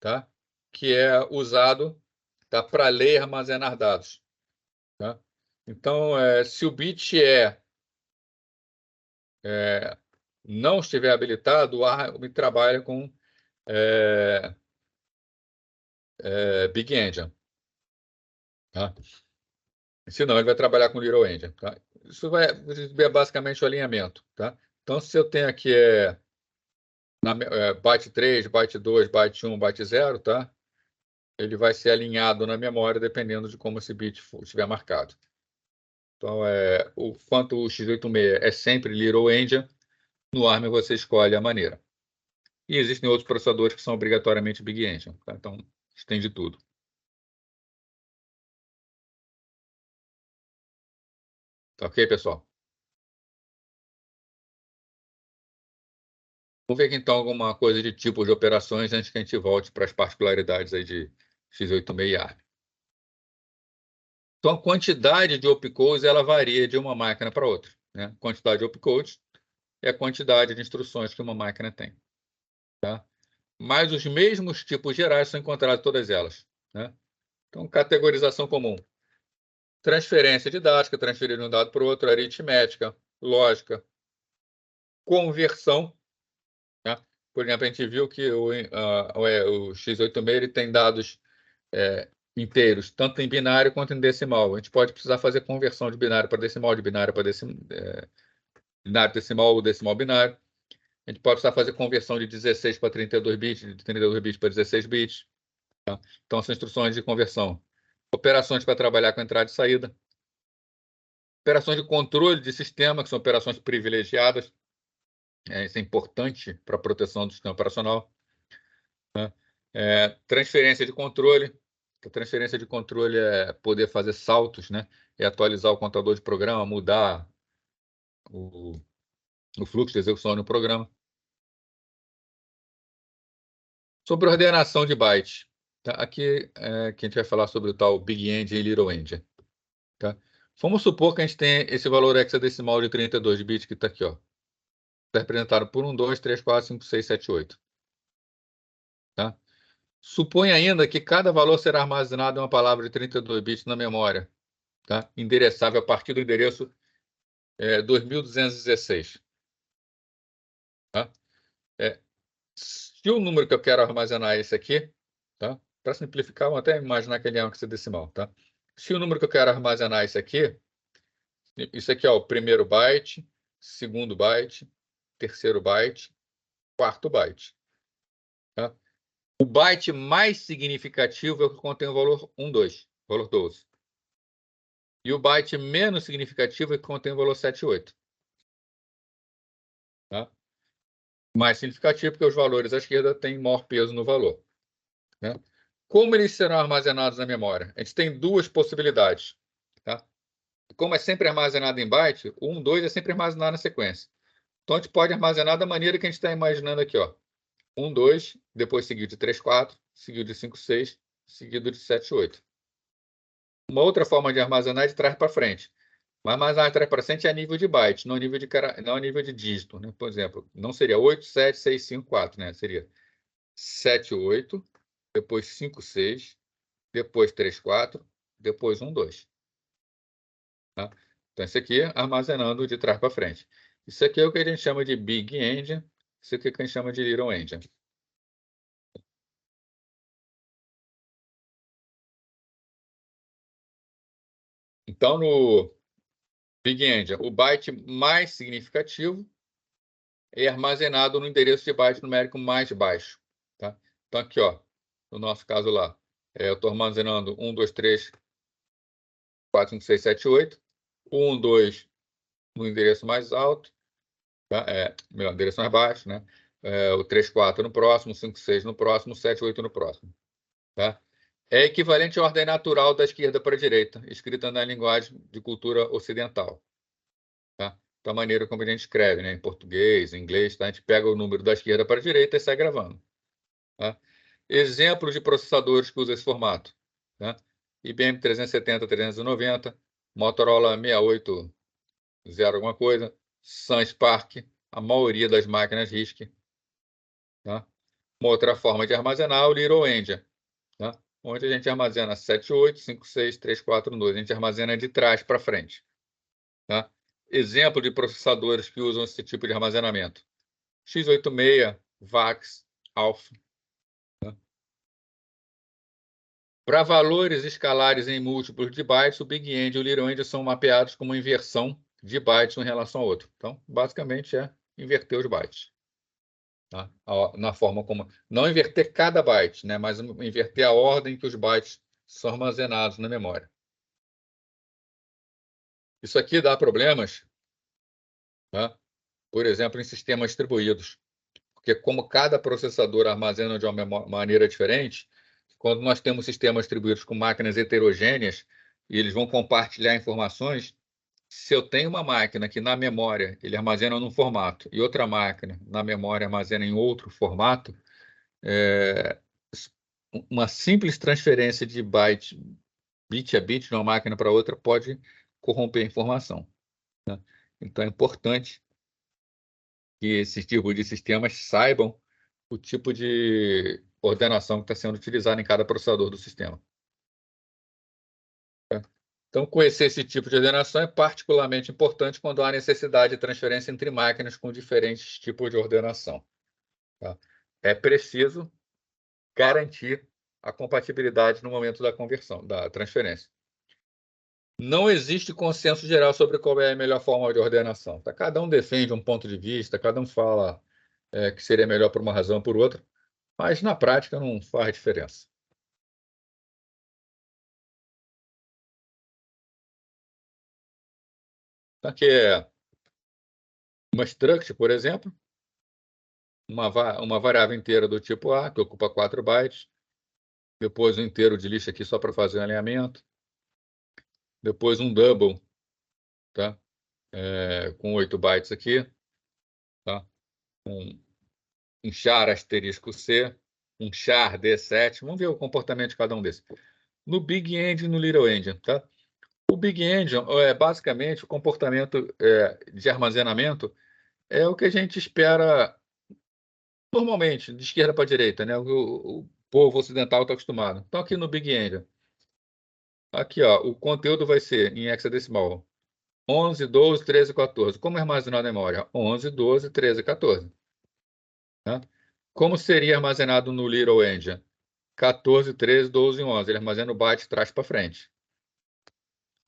tá? Que é usado, tá, para ler e armazenar dados. Tá? Então, se o bit não estiver habilitado, o ARM trabalha com Big Engine. Tá? Senão, ele vai trabalhar com Little Engine. Tá? Isso é basicamente o alinhamento. Tá? Então, se eu tenho aqui byte 3, byte 2, byte 1, byte 0, tá? Ele vai ser alinhado na memória dependendo de como esse bit estiver marcado. Então, quanto o x86 é sempre Little Engine, no ARM você escolhe a maneira. E existem outros processadores que são obrigatoriamente Big Engine. Tá? Então, isso tem de tudo. Tá ok, pessoal? Vamos ver aqui, então, alguma coisa de tipos de operações antes que a gente volte para as particularidades aí de x86 e ARM. Então, a quantidade de opcodes ela varia de uma máquina para outra. Né? A quantidade de opcodes é a quantidade de instruções que uma máquina tem. Tá? Mas os mesmos tipos gerais são encontrados em todas elas. Né? Então, categorização comum. Transferência didática, transferir de um dado para o outro, aritmética, lógica, conversão. Né? Por exemplo, a gente viu que o x86 ele tem dados inteiros, tanto em binário quanto em decimal. A gente pode precisar fazer conversão de binário para decimal, de binário para binário decimal ou decimal binário. A gente pode precisar fazer conversão de 16 para 32 bits, de 32 bits para 16 bits. Tá? Então, são instruções de conversão. Operações para trabalhar com entrada e saída. Operações de controle de sistema, que são operações privilegiadas. Isso é importante para a proteção do sistema operacional. Né? Transferência de controle. A transferência de controle é poder fazer saltos, né? E atualizar o contador de programa, mudar o fluxo de execução no programa. Sobre ordenação de bytes. Tá? Aqui que a gente vai falar sobre o tal Big Engine e Little Engine. Tá? Vamos supor que a gente tem esse valor hexadecimal de 32 bits que está aqui. Está representado por 1, 2, 3, 4, 5, 6, 7, 8. Tá? Supõe ainda que cada valor será armazenado em uma palavra de 32 bits na memória, tá? Endereçável a partir do endereço 2216. Tá? Se o número que eu quero armazenar é esse aqui, tá? Para simplificar, vamos até imaginar que ele é um hexadecimal. Tá? Se o número que eu quero armazenar é esse aqui, isso aqui é o primeiro byte, segundo byte, terceiro byte, quarto byte. Tá? O byte mais significativo é o que contém o valor 1, 2, valor 12. E o byte menos significativo é o que contém o valor 7, 8. Tá? Mais significativo porque os valores à esquerda têm maior peso no valor. Né? Como eles serão armazenados na memória? A gente tem duas possibilidades. Tá? Como é sempre armazenado em byte, o 1, 2 é sempre armazenado na sequência. Então, a gente pode armazenar da maneira que a gente está imaginando aqui. 1, 2, depois seguido de 3, 4, seguido de 5, 6, seguido de 7, 8. Uma outra forma de armazenar é de trás para frente. Mas armazenar de trás para frente é a nível de byte, não a nível de dígito. Né? Por exemplo, não seria 8, 7, 6, 5, 4. Né? Seria 7, 8, depois 5, 6, depois 3, 4, depois 1, 2. Tá? Então, esse aqui é armazenando de trás para frente. Isso aqui é o que a gente chama de Big Engine, isso aqui é o que a gente chama de Little Engine. Então, no Big Endian, o byte mais significativo é armazenado no endereço de byte numérico mais baixo. Tá? Então, aqui, ó, no nosso caso lá, eu estou armazenando 1, 2, 3, 4, 5, 6, 7, 8. 1, 2 no endereço mais alto, tá? Meu endereço mais baixo, né? O 3, 4 no próximo, 5, 6 no próximo, 7, 8 no próximo. Tá? É equivalente à ordem natural da esquerda para a direita, escrita na linguagem de cultura ocidental. Tá? Da maneira como a gente escreve, né? Em português, em inglês, tá? A gente pega o número da esquerda para a direita e sai gravando. Tá? Exemplos de processadores que usam esse formato. Tá? IBM 370, 390, Motorola 680 alguma coisa, Sun Spark, a maioria das máquinas RISC. Tá? Uma outra forma de armazenar é o Little Endian, tá? Onde a gente armazena 78, 56, 3, 4, 2. A gente armazena de trás para frente. Tá? Exemplo de processadores que usam esse tipo de armazenamento. x86, VAX, Alpha. Tá? Para valores escalares em múltiplos de bytes, o Big End e o Little Endian são mapeados como inversão de bytes em relação ao outro. Então, basicamente, é inverter os bytes. Tá? Na forma como... Não inverter cada byte, né? Mas inverter a ordem que os bytes são armazenados na memória. Isso aqui dá problemas, tá? Por exemplo, em sistemas distribuídos. Porque como cada processador armazena de uma maneira diferente, quando nós temos sistemas distribuídos com máquinas heterogêneas, e eles vão compartilhar informações, se eu tenho uma máquina que na memória ele armazena num formato e outra máquina na memória armazena em outro formato, uma simples transferência de byte, bit a bit, de uma máquina para outra, pode corromper a informação. Né? Então, é importante que esses tipos de sistemas saibam o tipo de ordenação que está sendo utilizada em cada processador do sistema. Tá? Então, conhecer esse tipo de ordenação é particularmente importante quando há necessidade de transferência entre máquinas com diferentes tipos de ordenação. Tá? É preciso garantir a compatibilidade no momento da conversão, da transferência. Não existe consenso geral sobre qual é a melhor forma de ordenação. Tá? Cada um defende um ponto de vista, cada um fala que seria melhor por uma razão ou por outra, mas na prática não faz diferença. Então, aqui é uma struct, por exemplo, uma variável inteira do tipo A, que ocupa 4 bytes, depois um inteiro de lista aqui só para fazer um alinhamento, depois um double, tá? Com 8 bytes aqui, tá? Um char asterisco C, um char D7. Vamos ver o comportamento de cada um desses. No Big Endian e no Little Endian, tá? O Big Endian é basicamente o comportamento de armazenamento é o que a gente espera normalmente, de esquerda para direita, né? O povo ocidental está acostumado. Então, aqui no Big Endian, aqui, ó, o conteúdo vai ser em hexadecimal 11, 12, 13, 14. Como armazenar a memória? 11, 12, 13, 14. Tá? Como seria armazenado no Little Endian? 14, 13, 12 e 11. Ele armazena o byte de trás para frente.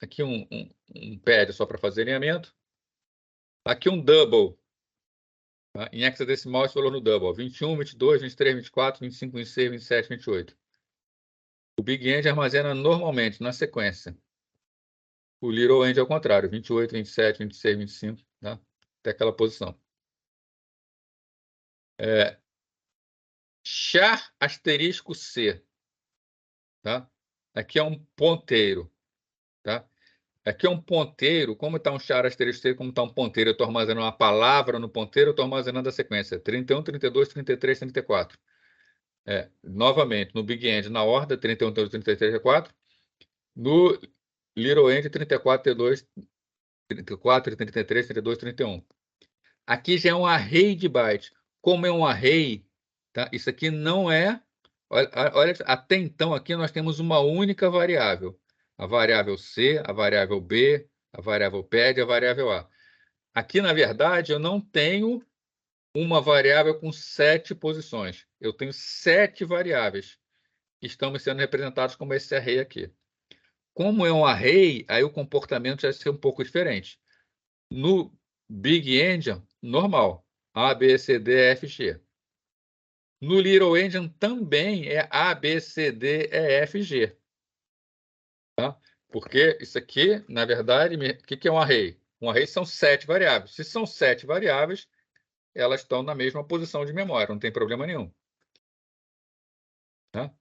Aqui um pad só para fazer alinhamento. Aqui um double. Tá? Em hexadecimal, esse valor no double. 21, 22, 23, 24, 25, 26, 27, 28. O Big End armazena normalmente, na sequência. O Little End é o contrário. 28, 27, 26, 25. Tá? Até aquela posição. Char asterisco C. Tá? Aqui é um ponteiro. Tá? Aqui é um ponteiro, como está um char asterisco C, como está um ponteiro, eu estou armazenando uma palavra no ponteiro, eu estou armazenando a sequência 31, 32, 33, 34. Novamente, no Big End, na ordem, 31, 32, 33, 34. No Little End, 34, 32, 34, 33, 32, 31. Aqui já é um array de bytes. Como é um array, tá? Isso aqui não é... Olha, até então, aqui nós temos uma única variável. A variável C, a variável B, a variável PED e a variável A. Aqui, na verdade, eu não tenho uma variável com 7 posições. Eu tenho 7 variáveis que estão sendo representadas como esse array aqui. como é um array, aí o comportamento já vai ser um pouco diferente. No Big Endian, normal. A, B, C, D, F, G. No Little Endian também é A, B, C, D, E, F, G. Tá? Porque isso aqui, na verdade, o que é um array? Um array são 7 variáveis. Se são 7 variáveis, elas estão na mesma posição de memória, não tem problema nenhum. Tá?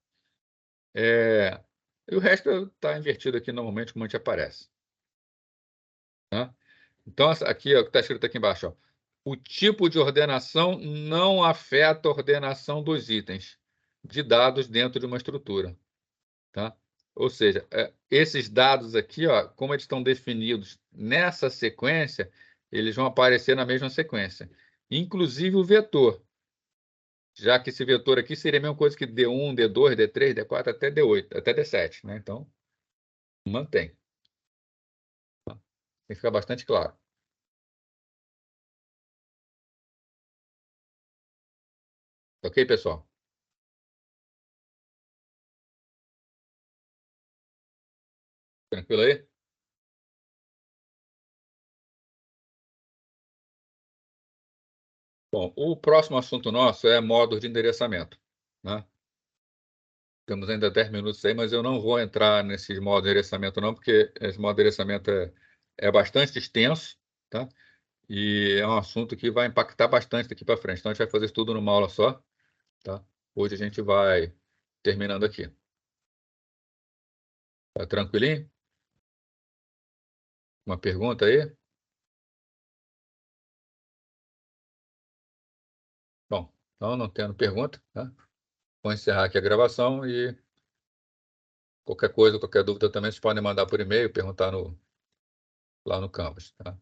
E o resto está invertido aqui normalmente, como a gente aparece. Tá? Então, aqui, ó, o que está escrito aqui embaixo, ó, o tipo de ordenação não afeta a ordenação dos itens de dados dentro de uma estrutura. Tá? Ou seja, esses dados aqui, ó, como eles estão definidos nessa sequência, eles vão aparecer na mesma sequência. Inclusive o vetor, já que esse vetor aqui seria a mesma coisa que D1, D2, D3, D4, até D8, até D7. Né? Então, mantém. Tem que ficar bastante claro. Ok, pessoal? Tranquilo aí? Bom, o próximo assunto nosso é modos de endereçamento. Né? Temos ainda 10 minutos aí, mas eu não vou entrar nesses modos de endereçamento não, porque esse modo de endereçamento é bastante extenso, tá? E é um assunto que vai impactar bastante daqui para frente. Então, a gente vai fazer isso tudo numa aula só, tá? Hoje a gente vai terminando aqui. Tá tranquilinho? Uma pergunta aí? Bom, então não tendo pergunta, tá? Vou encerrar aqui a gravação e qualquer coisa, qualquer dúvida também, vocês podem mandar por e-mail, perguntar lá no Canvas, tá?